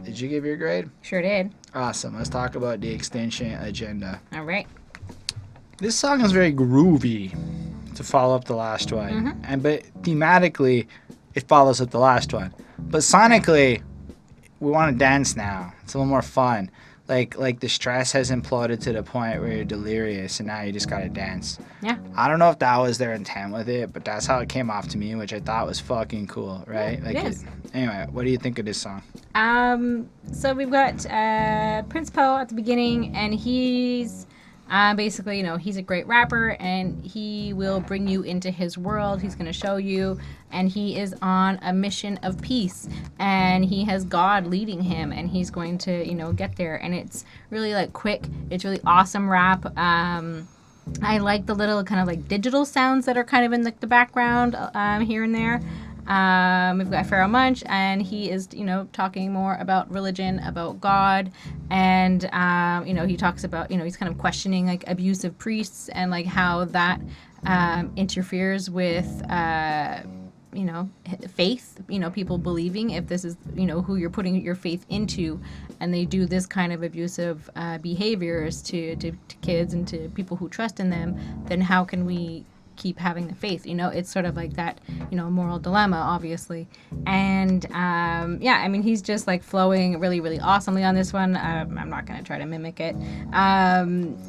Did you give your grade? Sure did. Awesome. Let's talk about the Extinction Agenda. All right. This song is very groovy to follow up the last one. But thematically, it follows up the last one. But sonically, we want to dance now. It's a little more fun. Like the stress has imploded to the point where you're delirious and now you just gotta dance. Yeah. I don't know if that was their intent with it, but that's how it came off to me, which I thought was fucking cool, right? Yeah, it is. Anyway, what do you think of this song? So we've got Prince Po at the beginning, and he's basically, he's a great rapper, and he will bring you into his world. He's going to show you, and he is on a mission of peace, and he has God leading him, and he's going to, get there. And it's really, like, quick. It's really awesome rap. I like the little kind of, like, digital sounds that are kind of in the background here and there. We've got Pharaoh Munch, and he is, talking more about religion, about God, and, he talks about, he's kind of questioning, like, abusive priests and, like, how that interferes with, faith, people believing if this is, who you're putting your faith into, and they do this kind of abusive behaviors to kids and to people who trust in them, then how can we keep having the faith? It's sort of like that, moral dilemma, obviously. And he's just like flowing really, really awesomely on this one. I'm not going to try to mimic it.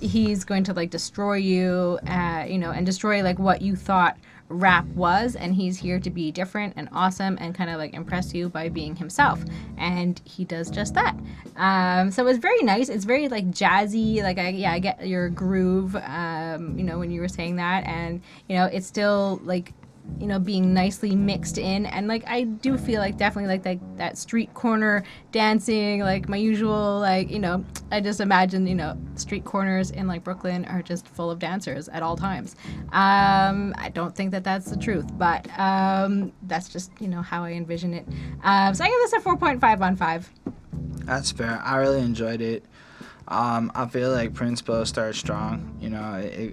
He's going to like destroy you, and destroy like what you thought rap was, and he's here to be different and awesome and kind of like impress you by being himself, and he does just that. So it's very nice. It's very like jazzy, like I get your groove, when you were saying that, and it's still like being nicely mixed in, and like I do feel like definitely like that street corner dancing, like my usual, like I just imagine street corners in like Brooklyn are just full of dancers at all times. I don't think that that's the truth, but that's just how I envision it. So I give this a 4.5 on 5. That's fair. I really enjoyed it. I feel like Prince Bo starts strong,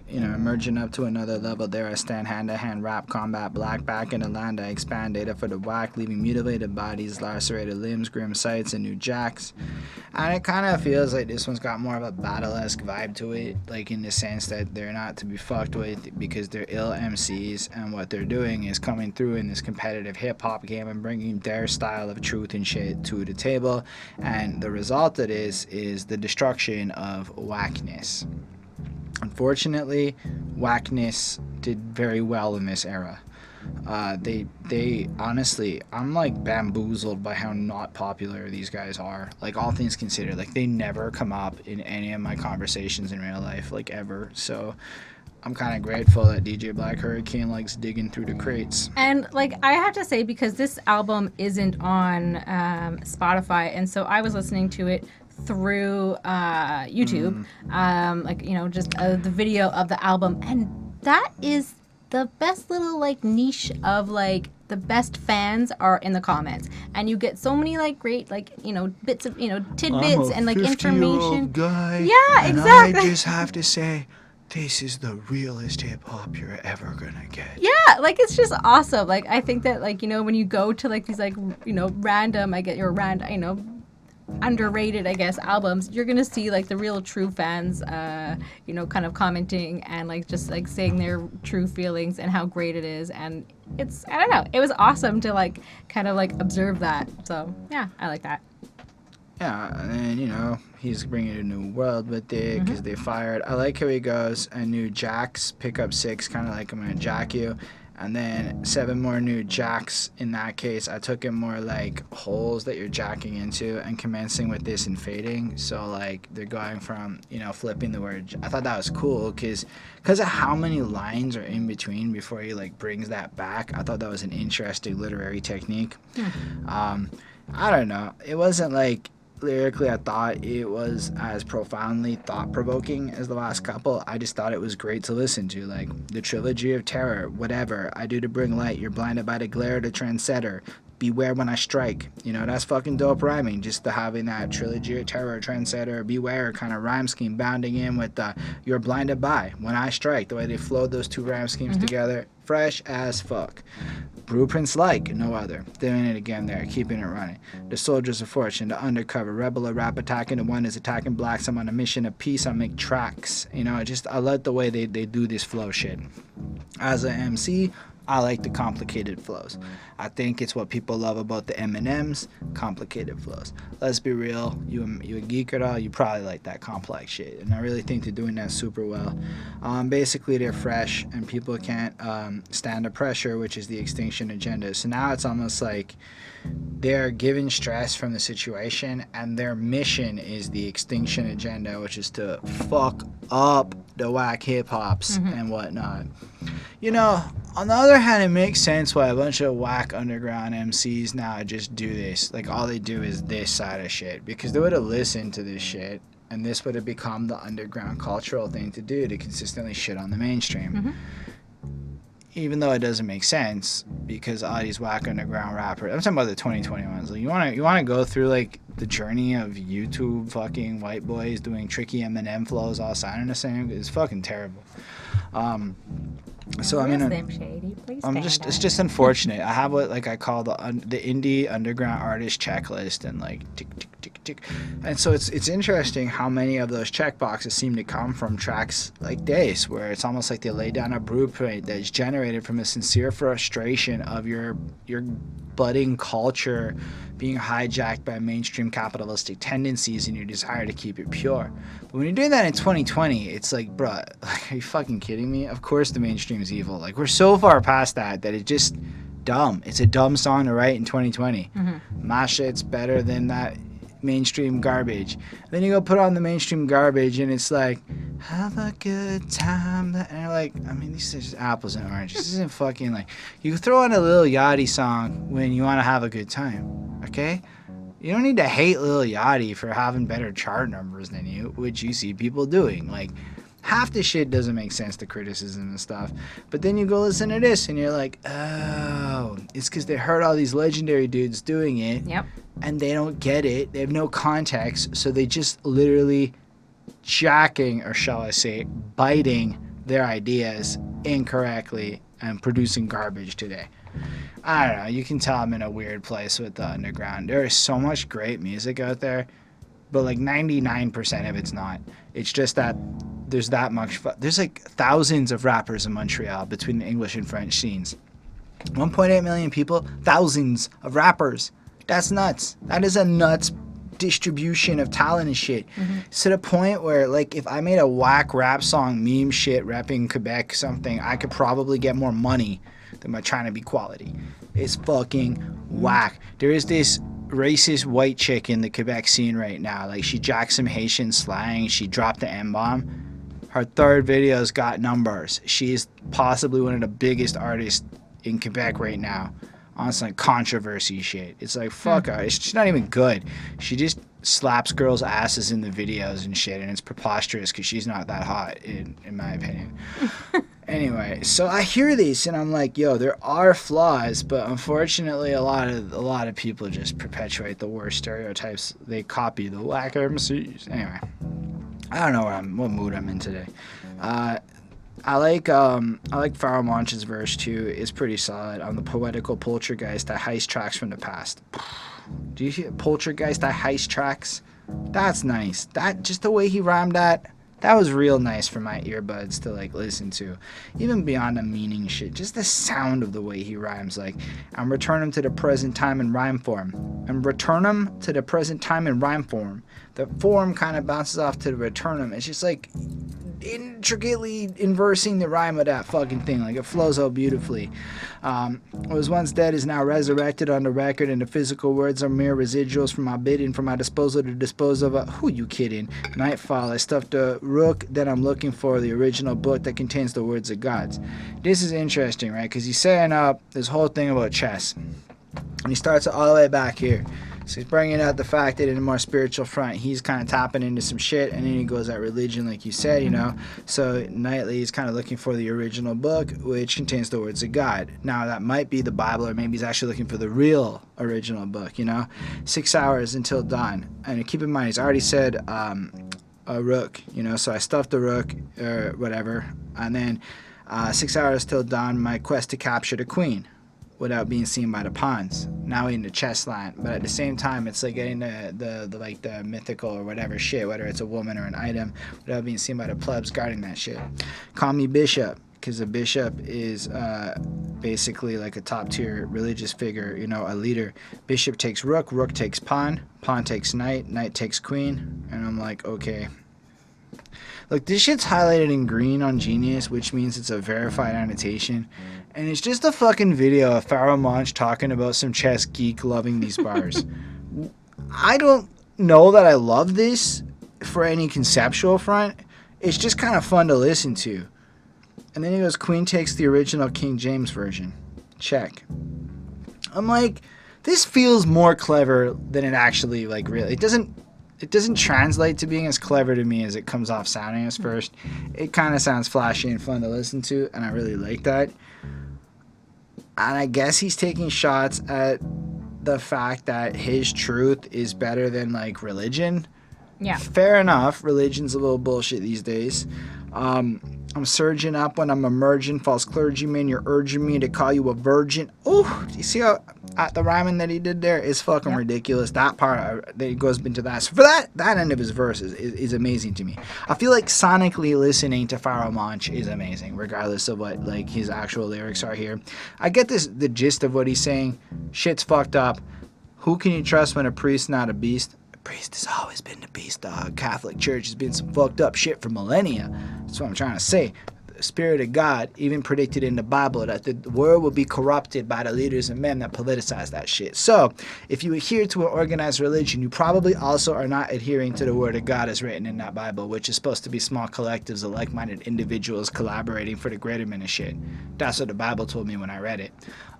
emerging up to another level there. I stand hand-to-hand rap combat black back in the land. I expand data for the whack, leaving mutilated bodies, lacerated limbs, grim sights, and new jacks. And it kind of feels like this one's got more of a battle-esque vibe to it, like in the sense that they're not to be fucked with because they're ill MCs, and what they're doing is coming through in this competitive hip-hop game and bringing their style of truth and shit to the table. And the result of this is the destruction of whackness. Unfortunately, whackness did very well in this era. They honestly, I'm like bamboozled by how not popular these guys are. Like, all things considered, like they never come up in any of my conversations in real life, like ever. So I'm kind of grateful that DJ Black Hurricane likes digging through the crates. And like I have to say, because this album isn't on Spotify, and so I was listening to it through YouTube, just the video of the album, and that is the best little like niche of like the best fans are in the comments, and you get so many like great like bits of tidbits and like information. Guy, yeah, exactly. I just have to say, this is the realest hip hop you're ever gonna get. Yeah, like it's just awesome. Like I think that like when you go to like these like random, underrated, I guess, albums, you're gonna see like the real true fans kind of commenting and like just like saying their true feelings and how great it is. And it's, I don't know, it was awesome to like kind of like observe that. So yeah, I like that. Yeah, and you know, he's bringing a new world with it because they fired. I like how he goes, a new jacks, pick up 6, kind of like I'm going to jack you. And then 7 more new jacks. In that case, I took it more like holes that you're jacking into and commencing with this and fading. So, like, they're going from, you know, flipping the word. I thought that was cool because of how many lines are in between before he, like, brings that back. I thought that was an interesting literary technique. I don't know. It wasn't like lyrically I thought it was as profoundly thought-provoking as the last couple. I just thought it was great to listen to, like the trilogy of terror, whatever I do to bring light, you're blinded by the glare of the trendsetter, beware when I strike. You know, that's fucking dope rhyming, just to having that trilogy of terror, trendsetter, beware kind of rhyme scheme bounding in with you're blinded by when I strike. The way they flowed those 2 rhyme schemes together, fresh as fuck. Blueprints like no other. Doing it again there, keeping it running. The soldiers of fortune, the undercover, rebel or rap attacking, the one is attacking blacks. I'm on a mission of peace, I make tracks. You know, I like the way they do this flow shit. As an MC, I like the complicated flows. I think it's what people love about the M&Ms, complicated flows. Let's be real, you a geek at all, you probably like that complex shit. And I really think they're doing that super well. Basically, they're fresh and people can't stand the pressure, which is the Extinction Agenda. So now it's almost like they're given stress from the situation and their mission is the Extinction Agenda, which is to fuck up the whack hip-hops and whatnot. You know, on the other hand, it makes sense why a bunch of whack underground MCs now just do this. Like, all they do is this side of shit. Because they would have listened to this shit, and this would have become the underground cultural thing to do, to consistently shit on the mainstream. Even though it doesn't make sense, because all these whack underground rappers, I'm talking about the 2021s. Like, you wanna go through, like, the journey of YouTube fucking white boys doing tricky Eminem flows all sounding the same? It's fucking terrible. So I mean, it's just unfortunate. I have what like I call the indie underground artist checklist, and like tick tick tick tick, and so it's interesting how many of those check boxes seem to come from tracks like this, where it's almost like they lay down a blueprint that's generated from a sincere frustration of your budding culture being hijacked by mainstream capitalistic tendencies and your desire to keep it pure. But when you're doing that in 2020, it's like, bruh, like, are you fucking kidding me? Of course the mainstream's evil. Like, we're so far past that it's just dumb. It's a dumb song to write in 2020. My shit's better than that mainstream garbage. Then you go put on the mainstream garbage and it's like, have a good time. And you're like, I mean, these are just apples and oranges. This isn't fucking like, you throw on a Lil Yachty song when you want to have a good time, okay? You don't need to hate Lil Yachty for having better chart numbers than you, which you see people doing. Like, half the shit doesn't make sense, the criticism and stuff. But then you go listen to this and you're like, oh, it's because they heard all these legendary dudes doing it. Yep. And they don't get it. They have no context. So they just literally jacking, or shall I say, biting their ideas incorrectly and producing garbage today. I don't know. You can tell I'm in a weird place with the underground. There is so much great music out there, but like 99% of it's not. It's just that there's that much. There's like thousands of rappers in Montreal between the English and French scenes. 1.8 million people, thousands of rappers. That's nuts. That is a nuts distribution of talent and shit. It's to the point where, like, if I made a whack rap song, meme shit, repping Quebec something, I could probably get more money than by trying to be quality. It's fucking whack. There is this racist white chick in the Quebec scene right now. Like, she jacks some Haitian slang. She dropped the M-bomb. Her third video's got numbers. She's possibly one of the biggest artists in Quebec right now. On some like controversy shit. It's like, fuck her. She's not even good. She just slaps girls' asses in the videos and shit, and it's preposterous because she's not that hot, in my opinion. Anyway, so I hear these and I'm like, yo, there are flaws, but unfortunately a lot of people just perpetuate the worst stereotypes. They copy the whack MCs. Anyway, I don't know what mood I'm in today. I like Pharoah Monch's verse too. It's pretty solid on the poetical poltergeist that heist tracks from the past. Do you hear poltergeist that heist tracks? That's nice. That just the way he rhymed that. That was real nice for my earbuds to like listen to. Even beyond the meaning shit, just the sound of the way he rhymes. Like, and return him to the present time in rhyme form. And return him to the present time in rhyme form. The form kind of bounces off to the return him. It's just like intricately inversing the rhyme of that fucking thing. Like, it flows out beautifully. What was once dead is now resurrected on the record, and the physical words are mere residuals from my bidding, from my disposal to dispose of. Who you kidding? Nightfall, I stuffed a rook, then I'm looking for the original book that contains the words of gods. This is interesting, right? Because he's setting up this whole thing about chess. And he starts it all the way back here. So he's bringing out the fact that in a more spiritual front, he's kind of tapping into some shit, and then he goes at religion, like you said, you know. So nightly, he's kind of looking for the original book, which contains the words of God. Now, that might be the Bible, or maybe he's actually looking for the real original book, you know. 6 hours until dawn. And keep in mind, he's already said a rook, you know. So I stuffed the rook, or whatever. And then 6 hours till dawn, my quest to capture the queen without being seen by the pawns. Now in the chess land, but at the same time, it's like getting the mythical or whatever shit, whether it's a woman or an item, without being seen by the plebs guarding that shit. Call me bishop, because a bishop is basically like a top tier religious figure, you know, a leader. Bishop takes rook, rook takes pawn, pawn takes knight, knight takes queen, and I'm like, okay. Look, this shit's highlighted in green on Genius, which means it's a verified annotation. And it's just a fucking video of Pharaoh Monch talking about some chess geek loving these bars. I don't know that I love this for any conceptual front. It's just kind of fun to listen to. And then he goes, Queen takes the original King James version. Check. I'm like, this feels more clever than it actually, like, really. It doesn't translate to being as clever to me as it comes off sounding as first. It kind of sounds flashy and fun to listen to, and I really like that. And I guess he's taking shots at the fact that his truth is better than, like, religion. Yeah. Fair enough. Religion's a little bullshit these days. I'm surging up when I'm emerging. False clergyman, you're urging me to call you a virgin. Oh, you see how the rhyming that he did there is fucking ridiculous. That part that goes into that. So for that end of his verse is amazing to me. I feel like sonically listening to Pharaoh Monch is amazing, regardless of what like his actual lyrics are here. I get the gist of what he's saying. Shit's fucked up. Who can you trust when a priest's not a beast? Priest has always been the beast, dog. Catholic Church has been some fucked up shit for millennia. That's what I'm trying to say. The Spirit of God even predicted in the Bible that the world will be corrupted by the leaders and men that politicize that shit. So, if you adhere to an organized religion, you probably also are not adhering to the Word of God as written in that Bible, which is supposed to be small collectives of like-minded individuals collaborating for the greaterment of shit. That's what the Bible told me when I read it.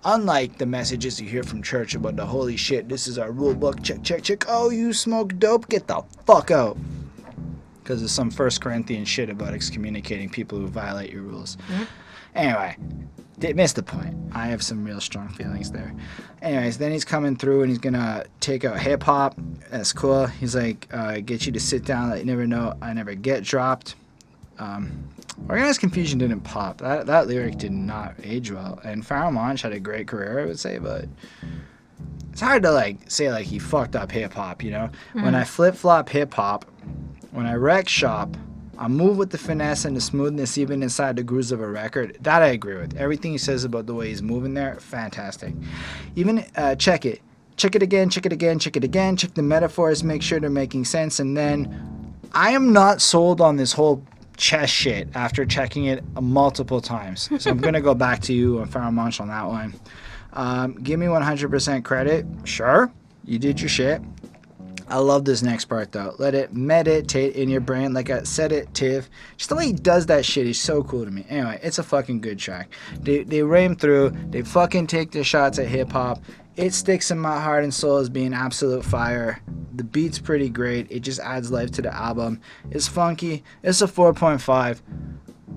Unlike the messages you hear from church about the holy shit, this is our rule book, check, check, check. Oh, you smoke dope? Get the fuck out. Because of some 1 Corinthians shit about excommunicating people who violate your rules. Mm-hmm. Anyway, missed the point. I have some real strong feelings there. Anyways, then he's coming through and he's going to take out hip-hop. That's cool. He's like, get you to sit down, let you never know I never get dropped. Organized Konfusion didn't pop. That lyric did not age well. And Pharaoh Monch had a great career, I would say, but it's hard to like say like he fucked up hip-hop, you know? Mm-hmm. When I flip-flop hip-hop, when I wreck shop, I move with the finesse and the smoothness even inside the grooves of a record. That I agree with. Everything he says about the way he's moving there, fantastic. Even check it. Check it again, check it again, check it again. Check the metaphors, make sure they're making sense. And then I am not sold on this whole chess shit after checking it multiple times. So I'm going to go back to you on Pharaoh Monch on that one. Give me 100% credit. Sure, you did your shit. I love this next part though. Let it meditate in your brain like a sedative. Just the way he does that shit is so cool to me. Anyway, it's a fucking good track. They ram through. They fucking take their shots at hip hop. It sticks in my heart and soul as being absolute fire. The beat's pretty great. It just adds life to the album. It's funky. It's a 4.5.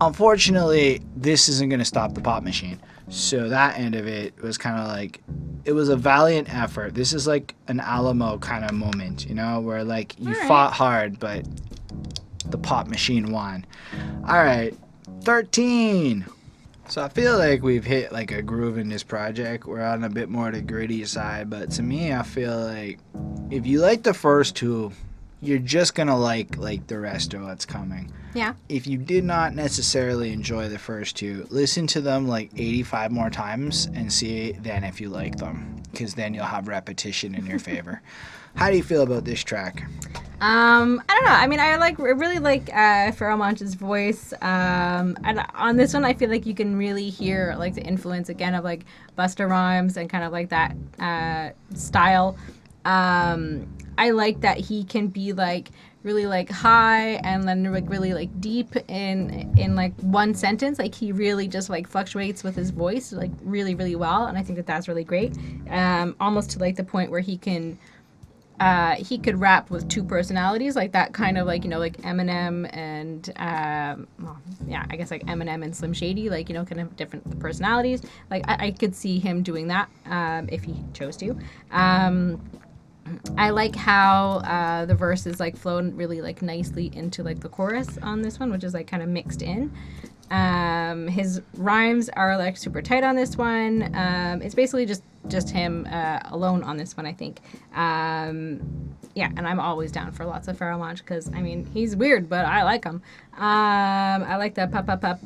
Unfortunately, this isn't going to stop the pop machine. So that end of it was kind of like, it was a valiant effort. This is like an Alamo kind of moment, you know, where like you fought hard, but the pop machine won. All right, 13. So I feel like we've hit like a groove in this project. We're on a bit more the gritty side, but to me, I feel like if you like the first two, you're just gonna like the rest of what's coming. Yeah. If you did not necessarily enjoy the first two, listen to them like 85 more times and see then if you like them, because then you'll have repetition in your favor. How do you feel about this track? I don't know. I mean, I really like Pharoah Monch's voice. And on this one, I feel like you can really hear like the influence again of like Busta Rhymes and kind of like that style. I like that he can be like really like high and then like really like deep in like one sentence. Like he really just like fluctuates with his voice like really really well, and I think that that's really great. Almost to like the point where he could rap with two personalities, like that kind of like, you know, like Eminem and I guess like Eminem and Slim Shady, like, you know, kind of different personalities. Like I could see him doing that if he chose to. I like how the verses like flow really like nicely into like the chorus on this one, which is like kind of mixed in. His rhymes are like super tight on this one. It's basically just him alone on this one, I think. And I'm always down for lots of Pharoah Monch because, I mean, he's weird, but I like him. I like the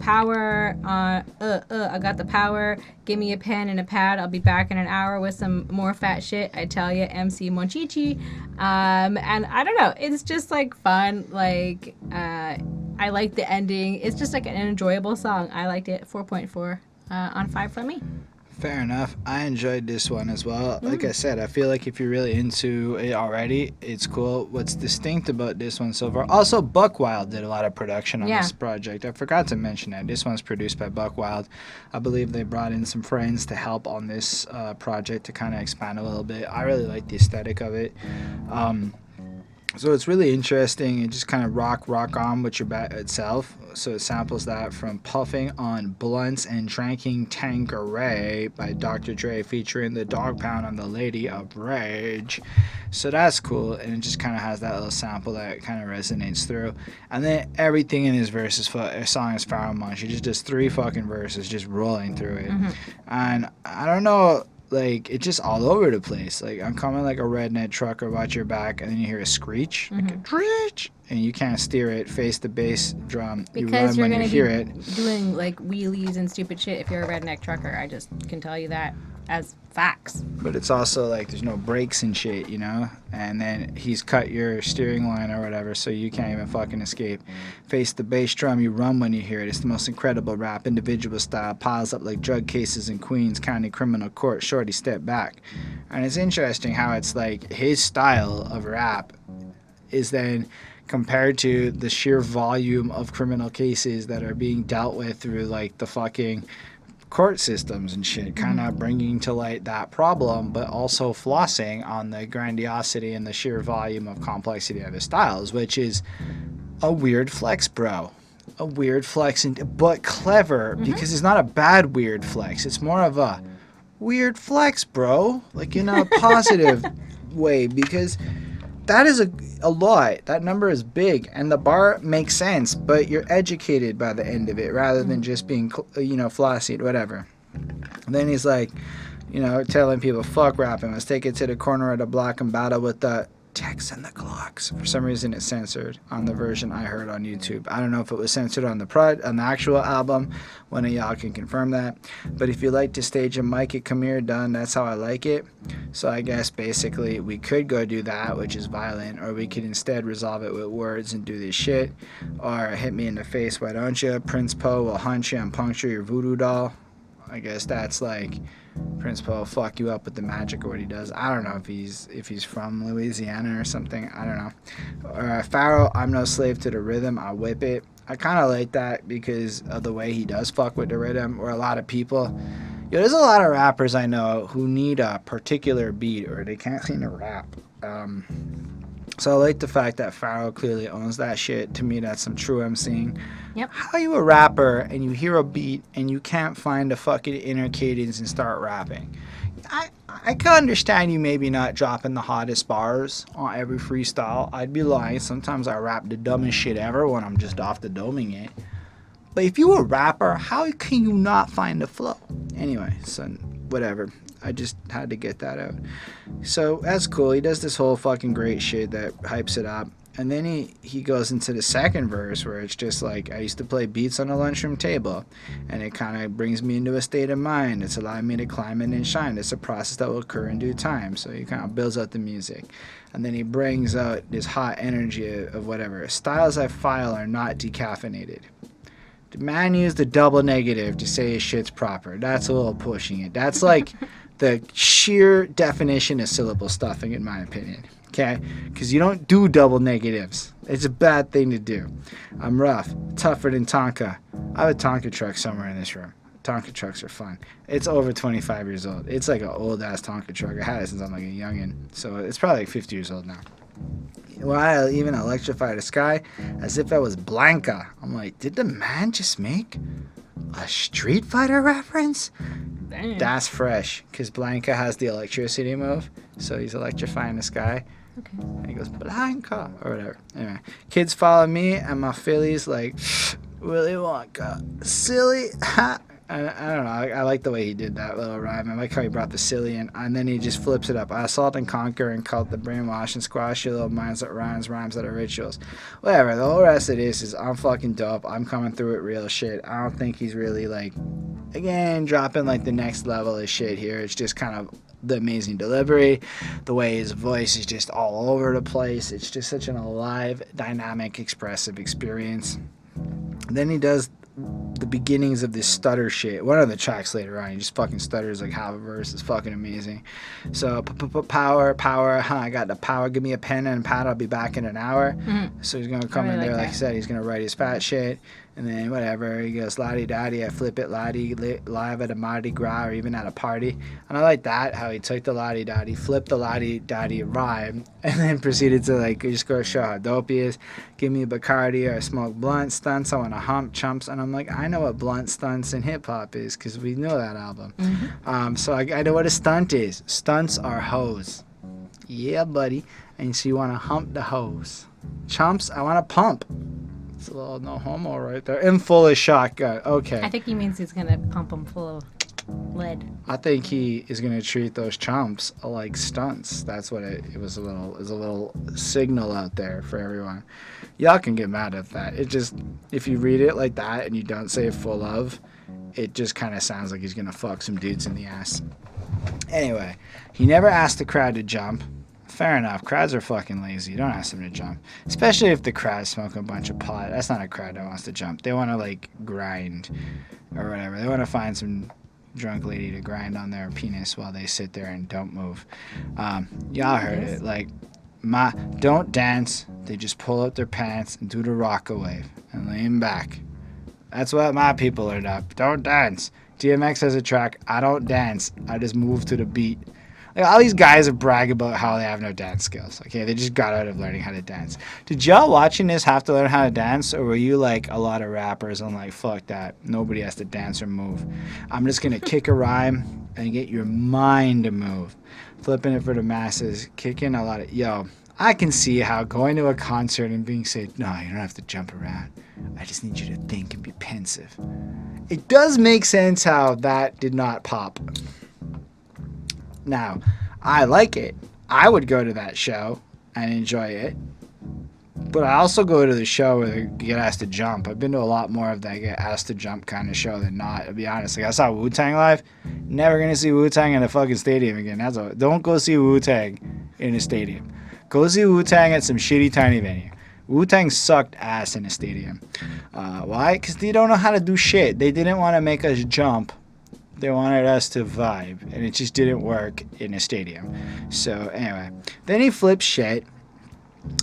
power. I got the power. Give me a pen and a pad. I'll be back in an hour with some more fat shit. I tell ya, MC Monchichi. And I don't know. It's just like fun. Like, I like the ending. It's just like an enjoyable song. I liked it. 4.4 on 5 from me. Fair enough. I enjoyed this one as well. Like I said, I feel like if you're really into it already, it's cool. What's distinct about this one so far? Also, Buck Wild did a lot of production on this project. I forgot to mention that. This one's produced by Buck Wild. I believe they brought in some friends to help on this project to kind of expand a little bit. I really like the aesthetic of it. So it's really interesting. It just kind of rock on with your bat itself. So it samples that from Puffing on Blunts and Drinking Tanqueray by Dr. Dre featuring the Dog Pound on the Lady of Rage. So that's cool. And it just kind of has that little sample that kind of resonates through. And then everything in his song is Pharoah Monch. He just does 3 fucking verses just rolling through it. And I don't know, like, it's just all over the place. Like, I'm coming like a redneck trucker, watch your back, and then you hear a screech, like a screech, and you can't steer it, face the bass drum. Because you run you're when you hear it. Doing like wheelies and stupid shit if you're a redneck trucker. I just can tell you that as facts. But it's also like there's no brakes and shit, you know? And then he's cut your steering line or whatever, so you can't even fucking escape. Face the bass drum, you run when you hear it. It's the most incredible rap, individual style, piles up like drug cases in Queens County Criminal Court. Shorty, step back. And it's interesting how it's like his style of rap is then compared to the sheer volume of criminal cases that are being dealt with through like the fucking court systems and shit, kind of bringing to light that problem, but also flossing on the grandiosity and the sheer volume of complexity of his styles, which is a weird flex, bro. A weird flex, but clever, because it's not a bad weird flex. It's more of a weird flex, bro. Like in a positive way, because that is a lot. That number is big, and the bar makes sense, but you're educated by the end of it rather than just being, flossy, whatever. And then he's like, telling people, fuck rapping. Let's take it to the corner of the block and battle with the Tex and the Clocks. For some reason, it's censored on the version I heard on YouTube. I don't know if it was censored on the actual album. One of y'all can confirm that. But if you like to stage a mic it, come here, done. That's how I like it. So I guess basically we could go do that, which is violent, or we could instead resolve it with words and do this shit. Or hit me in the face, why don't you? Prince Poe will hunt you and puncture your voodoo doll. I guess that's like Prince Poe will fuck you up with the magic or what he does. I don't know if he's from Louisiana or something. I don't know. Pharaoh, I'm no slave to the rhythm. I whip it. I kind of like that because of the way he does fuck with the rhythm. Where a lot of people, there's a lot of rappers I know who need a particular beat or they can't seem to rap. So I like the fact that Pharaoh clearly owns that shit. To me, that's some true emceeing. Yep. How are you a rapper and you hear a beat and you can't find a fucking inner cadence and start rapping? I can understand you maybe not dropping the hottest bars on every freestyle. I'd be lying. Sometimes I rap the dumbest shit ever when I'm just off the doming it. But if you're a rapper, how can you not find the flow? Anyway, so whatever. I just had to get that out. So that's cool. He does this whole fucking great shit that hypes it up. And then he goes into the second verse where it's just like, I used to play beats on the lunchroom table, and it kind of brings me into a state of mind. It's allowing me to climb in and shine. It's a process that will occur in due time. So he kind of builds out the music. And then he brings out this hot energy of whatever. Styles I file are not decaffeinated. The man used a double negative to say his shit's proper. That's a little pushing it. That's like the sheer definition of syllable stuffing, in my opinion. Okay? Because you don't do double negatives. It's a bad thing to do. I'm rough, tougher than Tonka. I have a Tonka truck somewhere in this room. Tonka trucks are fun. It's over 25 years old. It's like an old-ass Tonka truck. I had it since I'm like a youngin'. So it's probably like 50 years old now. Well, I even electrify the sky as if I was Blanca. I'm like, did the man just make a Street Fighter reference? Damn. That's fresh, because Blanca has the electricity move, so he's electrifying the sky. Okay. And he goes, Blanca, or whatever. Anyway, kids follow me, and my Phillies like, Willy Wonka, silly, ha. I don't know. I like the way he did that little rhyme. I like how he brought the silly in, and then he just flips it up. I assault and conquer and cult the brainwash and squash your little minds that rhymes that are rituals. Whatever. The whole rest of this is I'm fucking dope. I'm coming through it real shit. I don't think he's really like, again, dropping like the next level of shit here. It's just kind of the amazing delivery, the way his voice is just all over the place. It's just such an alive, dynamic, expressive experience. Then he does the beginnings of this stutter shit. One of the tracks later on, he just fucking stutters like half a verse. It's fucking amazing. So power, I got the power. Give me a pen and pad. I'll be back in an hour. Mm-hmm. So he's gonna come in there, like I said, he's gonna write his fat shit. And then whatever, he goes lottie dottie, I flip it lottie, live at a Mardi Gras or even at a party. And I like that, how he took the lottie dottie, flipped the lottie dottie rhyme, and then proceeded to like just go show how dope he is. Give me a Bacardi or I smoke blunt stunts, I wanna hump chumps. And I'm like, I know what blunt stunts and hip hop is, because we know that album. Mm-hmm. So I know what a stunt is. Stunts are hoes. Yeah, buddy. And so you wanna hump the hoes. Chumps, I wanna pump. It's a little no homo right there. In full of shotgun. Okay. I think he means he's gonna pump him full of lead. I think he is gonna treat those chumps like stunts. That's what it was. A little signal out there for everyone. Y'all can get mad at that. It just, if you read it like that and you don't say full of, it just kind of sounds like he's gonna fuck some dudes in the ass. Anyway, he never asked the crowd to jump. Fair enough. Crowds are fucking lazy. You don't ask them to jump. Especially if the crowd's smoking a bunch of pot. That's not a crowd that wants to jump. They want to, like, grind or whatever. They want to find some drunk lady to grind on their penis while they sit there and don't move. Y'all heard it. Like, don't dance. They just pull up their pants and do the rocker wave and lean back. That's what my people learned up. Don't dance. DMX has a track. I don't dance. I just move to the beat. Like, all these guys brag about how they have no dance skills. Okay, they just got out of learning how to dance. Did y'all watching this have to learn how to dance, or were you like a lot of rappers and like, fuck that, nobody has to dance or move? I'm just gonna kick a rhyme and get your mind to move. Flipping it for the masses, kicking a lot of, I can see how going to a concert and being said, no, you don't have to jump around. I just need you to think and be pensive. It does make sense how that did not pop. Now, I like it. I would go to that show and enjoy it. But I also go to the show where you get asked to jump. I've been to a lot more of that get asked to jump kind of show than not, to be honest. Like, I saw Wu-Tang live. Never going to see Wu-Tang in a fucking stadium again. Don't go see Wu-Tang in a stadium. Go see Wu-Tang at some shitty tiny venue. Wu-Tang sucked ass in a stadium. Why? Because they don't know how to do shit. They didn't want to make us jump. They wanted us to vibe, and it just didn't work in a stadium. So anyway, then he flips shit,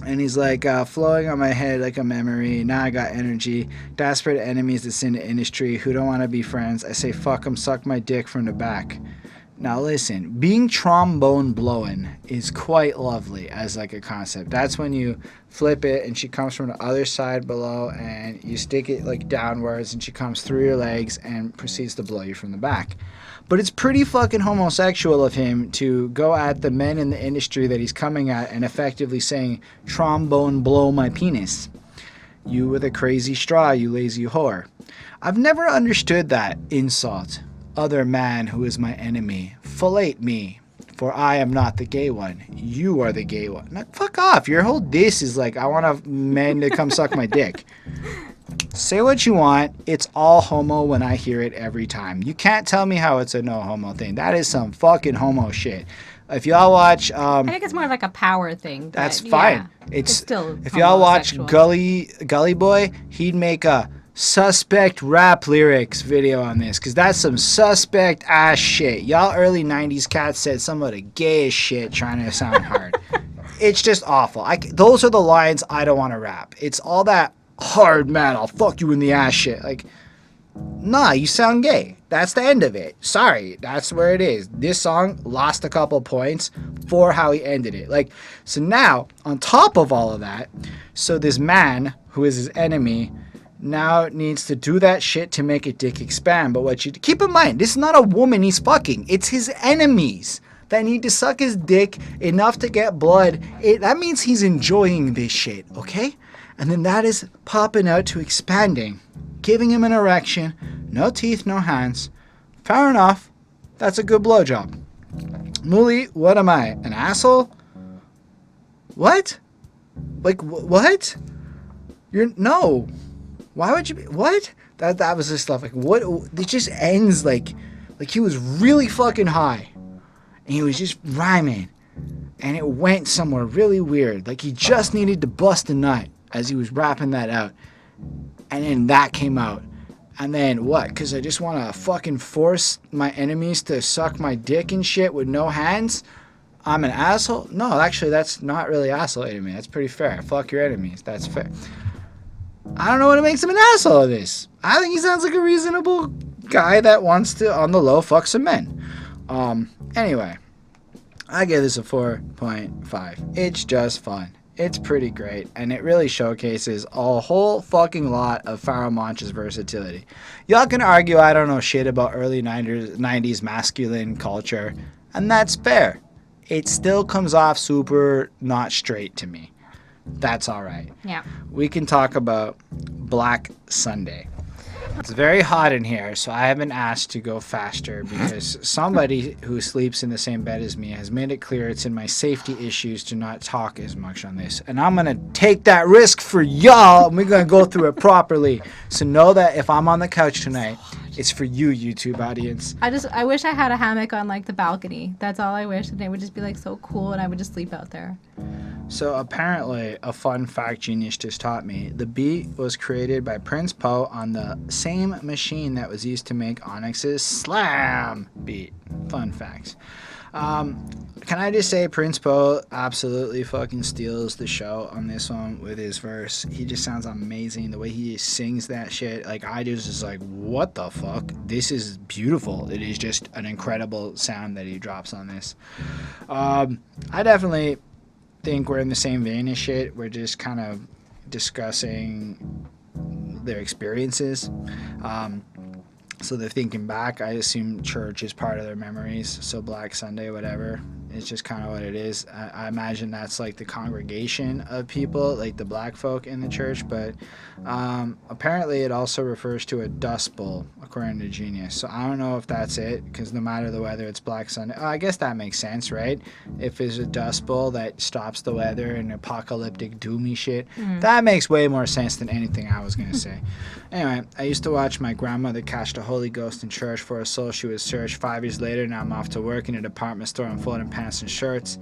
and he's like, flowing on my head like a memory. Now I got energy. Desperate enemies that's in the industry who don't want to be friends. I say, fuck 'em, suck my dick from the back. Now listen, being trombone blowing is quite lovely as like a concept. That's when you flip it and she comes from the other side below and you stick it like downwards and she comes through your legs and proceeds to blow you from the back. But it's pretty fucking homosexual of him to go at the men in the industry that he's coming at and effectively saying, trombone blow my penis. You with a crazy straw, you lazy whore. I've never understood that insult. Other man who is my enemy, fillet me. For I am not the gay one. You are the gay one. Now, fuck off. Your whole diss is like, I want men to come suck my dick. Say what you want. It's all homo when I hear it every time. You can't tell me how it's a no homo thing. That is some fucking homo shit. If y'all watch, I think it's more like a power thing. But that's fine. Yeah, it's still. If y'all watch homosexual. Gully Boy, he'd make a suspect rap lyrics video on this, because that's some suspect ass shit. Y'all early 90s cats said some of the gayest shit trying to sound hard. It's just awful. Those are the lines I don't want to rap. It's all that hard, man, I'll fuck you in the ass shit. Like, nah, you sound gay. That's the end of it. Sorry, that's where it is. This song lost a couple points for how he ended it. Like, so now, on top of all of that, so this man, who is his enemy, now needs to do that shit to make a dick expand. But what you keep in mind, this is not a woman he's fucking. It's his enemies that need to suck his dick enough to get blood. That means he's enjoying this shit, okay? And then that is popping out to expanding, giving him an erection, no teeth, no hands. Fair enough. That's a good blowjob. Muli, what am I? An asshole? What? Like, what? No. Why would you be, what? That was just stuff, like, what? It just ends like he was really fucking high. And he was just rhyming. And it went somewhere really weird. Like, he just needed to bust a nut as he was rapping that out. And then that came out. And then what? Because I just want to fucking force my enemies to suck my dick and shit with no hands? I'm an asshole? No, actually, that's not really assholing me. That's pretty fair. Fuck your enemies. That's fair. I don't know what makes him an asshole of this. I think he sounds like a reasonable guy that wants to, on the low, fuck some men. Anyway, I give this a 4.5. It's just fun. It's pretty great, and it really showcases a whole fucking lot of Pharoah Monch's versatility. Y'all can argue I don't know shit about early 90s masculine culture, and that's fair. It still comes off super not straight to me. That's all right. Yeah. We can talk about Black Sunday. It's very hot in here, so I have been asked to go faster because somebody who sleeps in the same bed as me has made it clear it's in my safety issues to not talk as much on this. And I'm going to take that risk for y'all, and we're going to go through it properly. So know that if I'm on the couch tonight, it's for you, YouTube audience. I wish I had a hammock on, like, the balcony. That's all I wish, and it would just be, like, so cool, and I would just sleep out there. So apparently, a fun fact Genius just taught me, the beat was created by Prince Po on the same machine that was used to make Onyx's Slam beat. Fun facts. Can I just say Prince Po absolutely fucking steals the show on this one with his verse. He just sounds amazing. The way he sings that shit, like, I just like, what the fuck? This is beautiful. It is just an incredible sound that he drops on this. I definitely think we're in the same vein as shit. We're just kind of discussing their experiences. So they're thinking back. I assume church is part of their memories. So Black Sunday, whatever. It's just kind of what it is. I imagine that's like the congregation of people, like the black folk in the church. But apparently it also refers to a dust bowl, according to Genius. So I don't know if that's it, because no matter the weather, it's Black Sunday. Oh, I guess that makes sense, right? If it's a dust bowl that stops the weather and apocalyptic doomy shit, that makes way more sense than anything I was going to say. Anyway, I used to watch my grandmother catch the Holy Ghost in church for a soul she was searched. 5 years later, now I'm off to work in a department store and folding pants and shirts,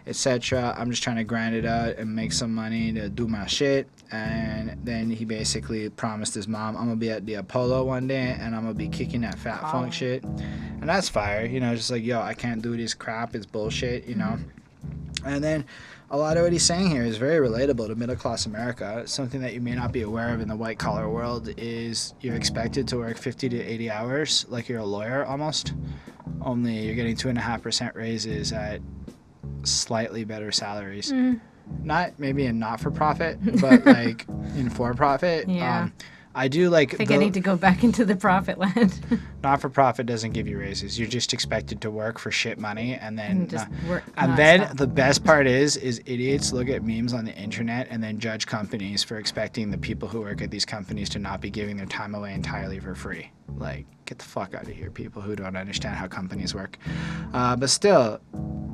etc. I'm just trying to grind it out and make some money to do my shit. And then he basically promised his mom, I'm going to be at the Apollo one day and I'm going to be kicking that fat funk shit. And that's fire, you know, just like, yo, I can't do this crap. It's bullshit, you know. And then a lot of what he's saying here is very relatable to middle-class America. Something that you may not be aware of in the white-collar world is you're expected to work 50 to 80 hours like you're a lawyer almost, only you're getting 2.5% raises at slightly better salaries. Not maybe in not-for-profit, but like in for-profit. Yeah. I do like. I think I need to go back into the profit land. Not-for-profit doesn't give you raises. You're just expected to work for shit money, and then stop. The best part is idiots look at memes on the internet and then judge companies for expecting the people who work at these companies to not be giving their time away entirely for free. Like, get the fuck out of here, people who don't understand how companies work. But still,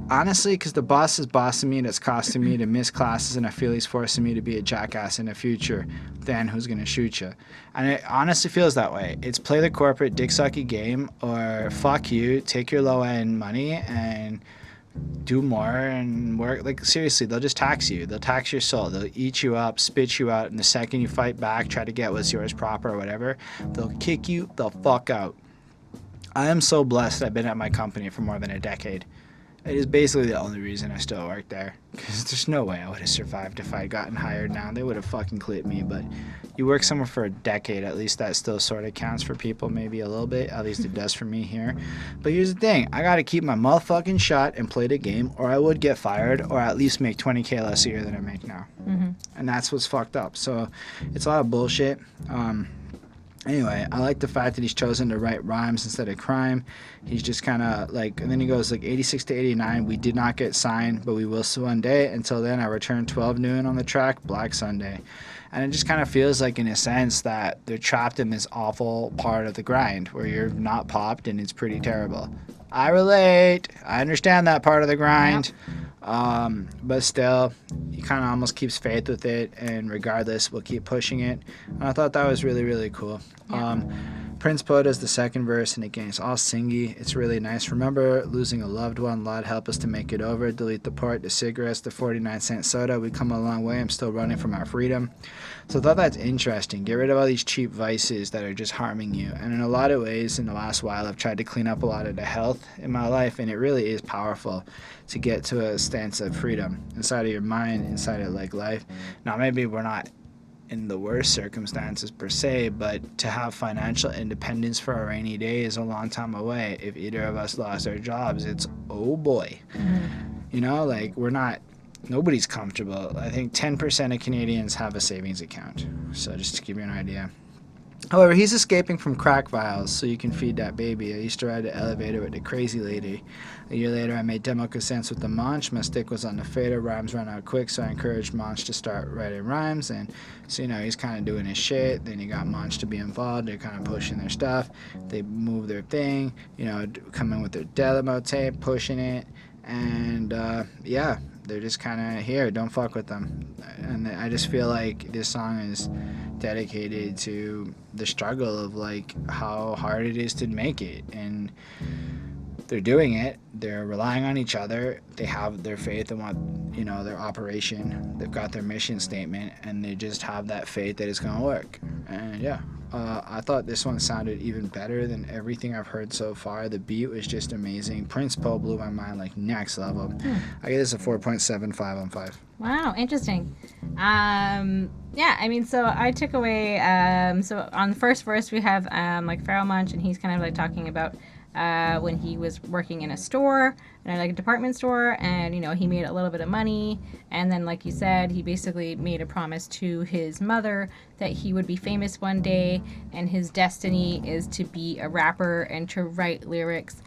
Honestly, because the boss is bossing me and it's costing me to miss classes, and I feel he's forcing me to be a jackass in the future, then who's going to shoot you? And it honestly feels that way. It's play the corporate dick sucky game, or fuck you, take your low end money and do more and work. Like, seriously, they'll just tax you. They'll tax your soul. They'll eat you up, spit you out, and the second you fight back, try to get what's yours proper or whatever, they'll kick you the fuck out. I am so blessed I've been at my company for more than a decade. It is basically the only reason I still work there, because there's no way I would have survived if I had gotten hired now. They would have fucking clipped me. But you work somewhere for a decade, at least that still sort of counts for people, maybe a little bit. At least it does for me here. But here's the thing. I got to keep my motherfucking shot and play the game, or I would get fired, or at least make $20K less a year than I make now. Mm-hmm. And that's what's fucked up. So it's a lot of bullshit. Anyway, I like the fact that he's chosen to write rhymes instead of crime. He's just kind of like, and then he goes like 86 to 89. We did not get signed, but we will one day. Until then, I return 12 noon on the track, Black Sunday. And it just kind of feels like, in a sense, that they're trapped in this awful part of the grind where you're not popped and it's pretty terrible. I relate. I understand that part of the grind. Yep. But still, he kind of almost keeps faith with it, and regardless, we'll keep pushing it. And I thought that was really, really cool. Yeah. Prince Po does the second verse, and again, it's all singy. It's really nice. Remember losing a loved one. Lord, help us to make it over. Delete the port, the cigarettes, the 49-cent soda. We come a long way. I'm still running from our freedom. So I thought that's interesting. Get rid of all these cheap vices that are just harming you. And in a lot of ways, in the last while, I've tried to clean up a lot of the health in my life, and it really is powerful to get to a stance of freedom inside of your mind, inside of like life. Now, maybe we're not in the worst circumstances per se, but to have financial independence for a rainy day is a long time away. If either of us lost our jobs, it's oh boy. Mm-hmm. You know, like nobody's comfortable. I think 10% of Canadians have a savings account. So just to give you an idea. However, he's escaping from crack vials so you can feed that baby. I used to ride the elevator with the crazy lady. A year later, I made demo cassettes with the Munch. My stick was on the fader. Rhymes ran out quick, so I encouraged Munch to start writing rhymes. And so, he's kind of doing his shit. Then you got Munch to be involved. They're kind of pushing their stuff. They move their thing, come in with their demo tape, pushing it. And, yeah, they're just kind of here. Don't fuck with them. And I just feel like this song is dedicated to the struggle of like how hard it is to make it, and they're doing it. They're relying on each other. They have their faith in what their operation. They've got their mission statement, and they just have that faith that it's gonna work. And yeah, I thought this one sounded even better than everything I've heard so far. The beat was just amazing. Prince Po blew my mind like next level. I give this a 4.75 on 5. Wow, interesting. Yeah, I mean, so I took away, so on the first verse we have like Pharoah Monch, and he's kind of like talking about when he was working in a store, like a department store, and he made a little bit of money, and then like you said, he basically made a promise to his mother that he would be famous one day, and his destiny is to be a rapper and to write lyrics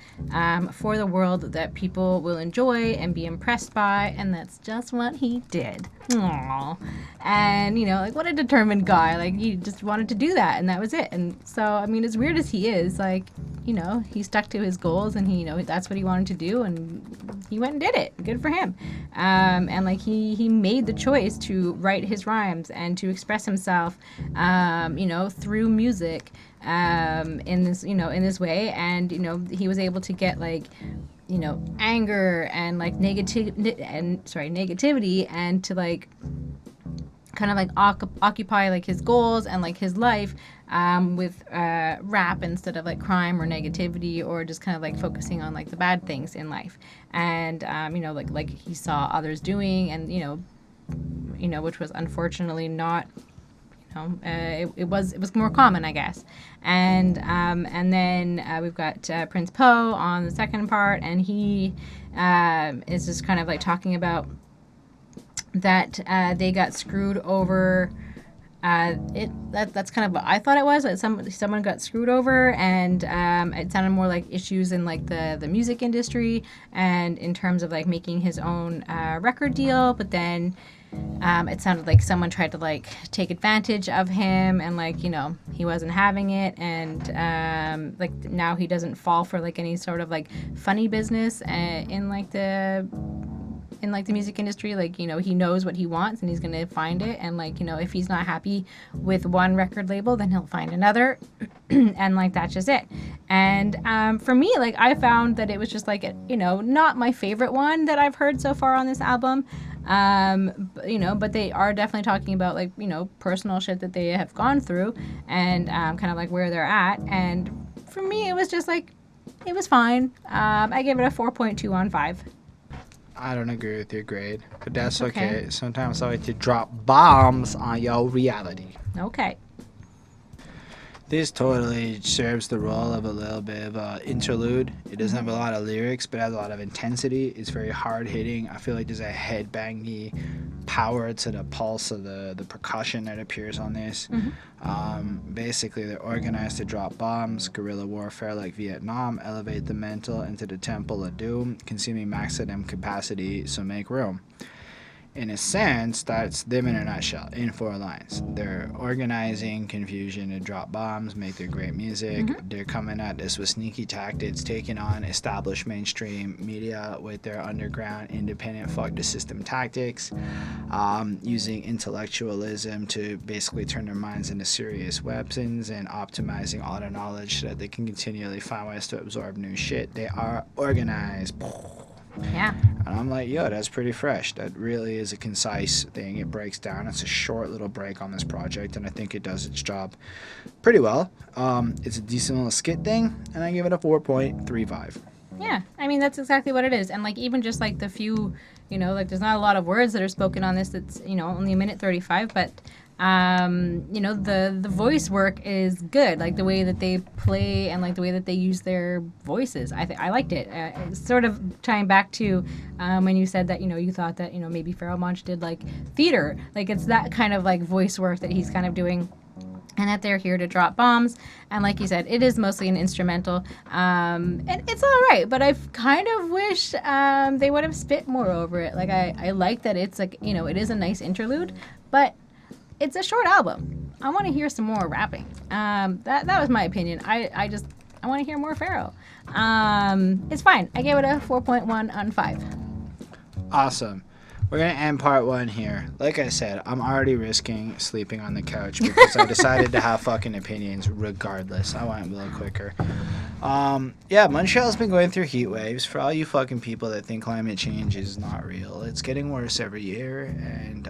for the world that people will enjoy and be impressed by, and that's just what he did. Aww. And like, what a determined guy. Like, he just wanted to do that, and that was it. And so, I mean, as weird as he is, like, he stuck to his goals, and he that's what he wanted to do, and he went and did it. Good for him. And like, he made the choice to write his rhymes and to express himself through music in this way, and he was able to get like anger and like negativity, and to like kind of like occupy like his goals and like his life with rap instead of like crime or negativity, or just kind of like focusing on like the bad things in life. And like he saw others doing, and which was unfortunately not, it was more common, I guess. And then we've got Prince Po on the second part, and he is just kind of like talking about that they got screwed over. That's kind of what I thought it was. That someone got screwed over, and it sounded more like issues in like the music industry, and in terms of like making his own record deal. But then it sounded like someone tried to like take advantage of him, and like, you know, he wasn't having it, and like now he doesn't fall for like any sort of like funny business in like the music industry. Like, you know, he knows what he wants and he's gonna find it, and like, you know, if he's not happy with one record label, then he'll find another. And like, that's just it. And for me, like, I found that it was just like, you know, not my favorite one that I've heard so far on this album. You know, but they are definitely talking about like, you know, personal shit that they have gone through, and kind of like where they're at. And for me, it was just like, it was fine. I gave it a 4.2 on 5. I don't agree with your grade, but that's okay. Sometimes I like to drop bombs on your reality. Okay. This totally serves the role of a little bit of an interlude. It doesn't have a lot of lyrics, but it has a lot of intensity. It's very hard-hitting. I feel like there's a headbangy power to the pulse of the percussion that appears on this. Basically, they're organized to drop bombs, guerrilla warfare like Vietnam, elevate the mental into the temple of doom, consuming maximum capacity, so make room. In a sense, that's them in a nutshell, in 4 lines. They're organizing confusion to drop bombs, make their great music. They're coming at this with sneaky tactics, taking on established mainstream media with their underground, independent, fuck the system tactics, using intellectualism to basically turn their minds into serious weapons, and optimizing all the knowledge so that they can continually find ways to absorb new shit. They are organized. Yeah. And I'm like, yo, that's pretty fresh. That really is a concise thing. It breaks down. It's a short little break on this project, and I think it does its job pretty well. It's a decent little skit thing, and I give it a 4.35. Yeah, I mean, that's exactly what it is. And like, even just like the few, you know, like, there's not a lot of words that are spoken on this. It's, you know, only 1:35, but you know, the voice work is good, like the way that they play and like the way that they use their voices. I liked it. Sort of tying back to when you said that, you know, you thought that, you know, maybe Pharoah Monch did like theater, like it's that kind of like voice work that he's kind of doing, and that they're here to drop bombs. And like you said, it is mostly an instrumental, and it's all right, but I kind of wish they would have spit more over it. Like, I like that it's like, you know, it is a nice interlude, but it's a short album. I want to hear some more rapping. That was my opinion. I want to hear more Pharoah. It's fine. I gave it a 4.1 on 5. Awesome. We're going to end part 1 here. Like I said, I'm already risking sleeping on the couch because I decided to have fucking opinions regardless. I went a little quicker. Yeah, Montreal's been going through heat waves. For all you fucking people that think climate change is not real, it's getting worse every year. And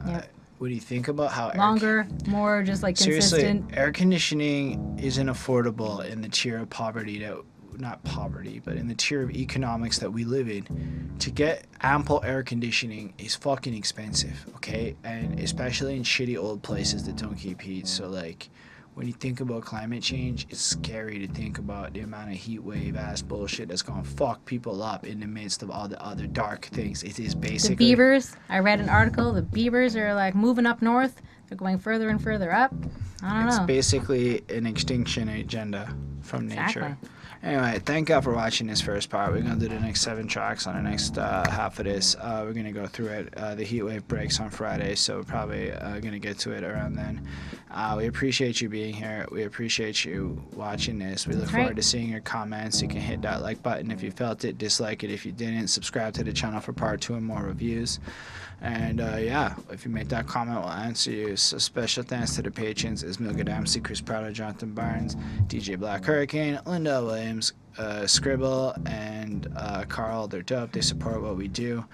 Yep. when you think about how Longer, more just like consistent. seriously, air conditioning isn't affordable in the tier of poverty that, not poverty, but in the tier of economics that we live in. To get ample air conditioning is fucking expensive, okay? And especially in shitty old places that don't keep heat. So like, when you think about climate change, it's scary to think about the amount of heat wave ass bullshit that's gonna fuck people up in the midst of all the other dark things. It is basically The beavers, I read an article, the beavers are like moving up north. They're going further and further up. I don't know. It's basically an extinction agenda from nature. Exactly. Anyway, thank God for watching this first part. We're going to do the next 7 tracks on the next half of this. We're going to go through it. The heat wave breaks on Friday, so we're probably going to get to it around then. We appreciate you being here. We appreciate you watching this. We look forward to seeing your comments. You can hit that like button if you felt it, dislike it if you didn't, subscribe to the channel for part 2 and more reviews. And yeah, if you make that comment, we'll answer you. So special thanks to the patrons: Ismail Gadamsi, Chris Prado, Jonathan Barnes, DJ Black Hurricane, Linda Williams, Scribble, and Carl. They're dope. They support what we do.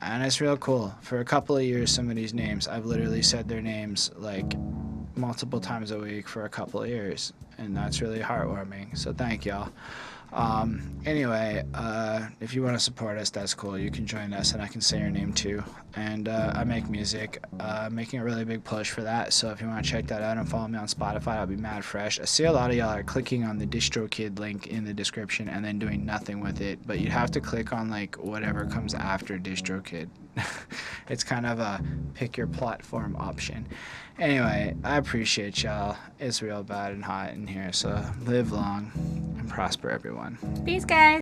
And it's real cool. For a couple of years, some of these names, I've literally said their names like multiple times a week for a couple of years. And that's really heartwarming. So thank y'all. Anyway, if you want to support us, that's cool. You can join us and I can say your name too. And I make music, making a really big push for that. So if you want to check that out and follow me on Spotify, I'll be mad fresh. I see a lot of y'all are clicking on the DistroKid link in the description and then doing nothing with it, but you'd have to click on like whatever comes after DistroKid. It's kind of a pick your platform option. Anyway, I appreciate y'all. It's real bad and hot in here, so live long and prosper, everyone. Peace, guys.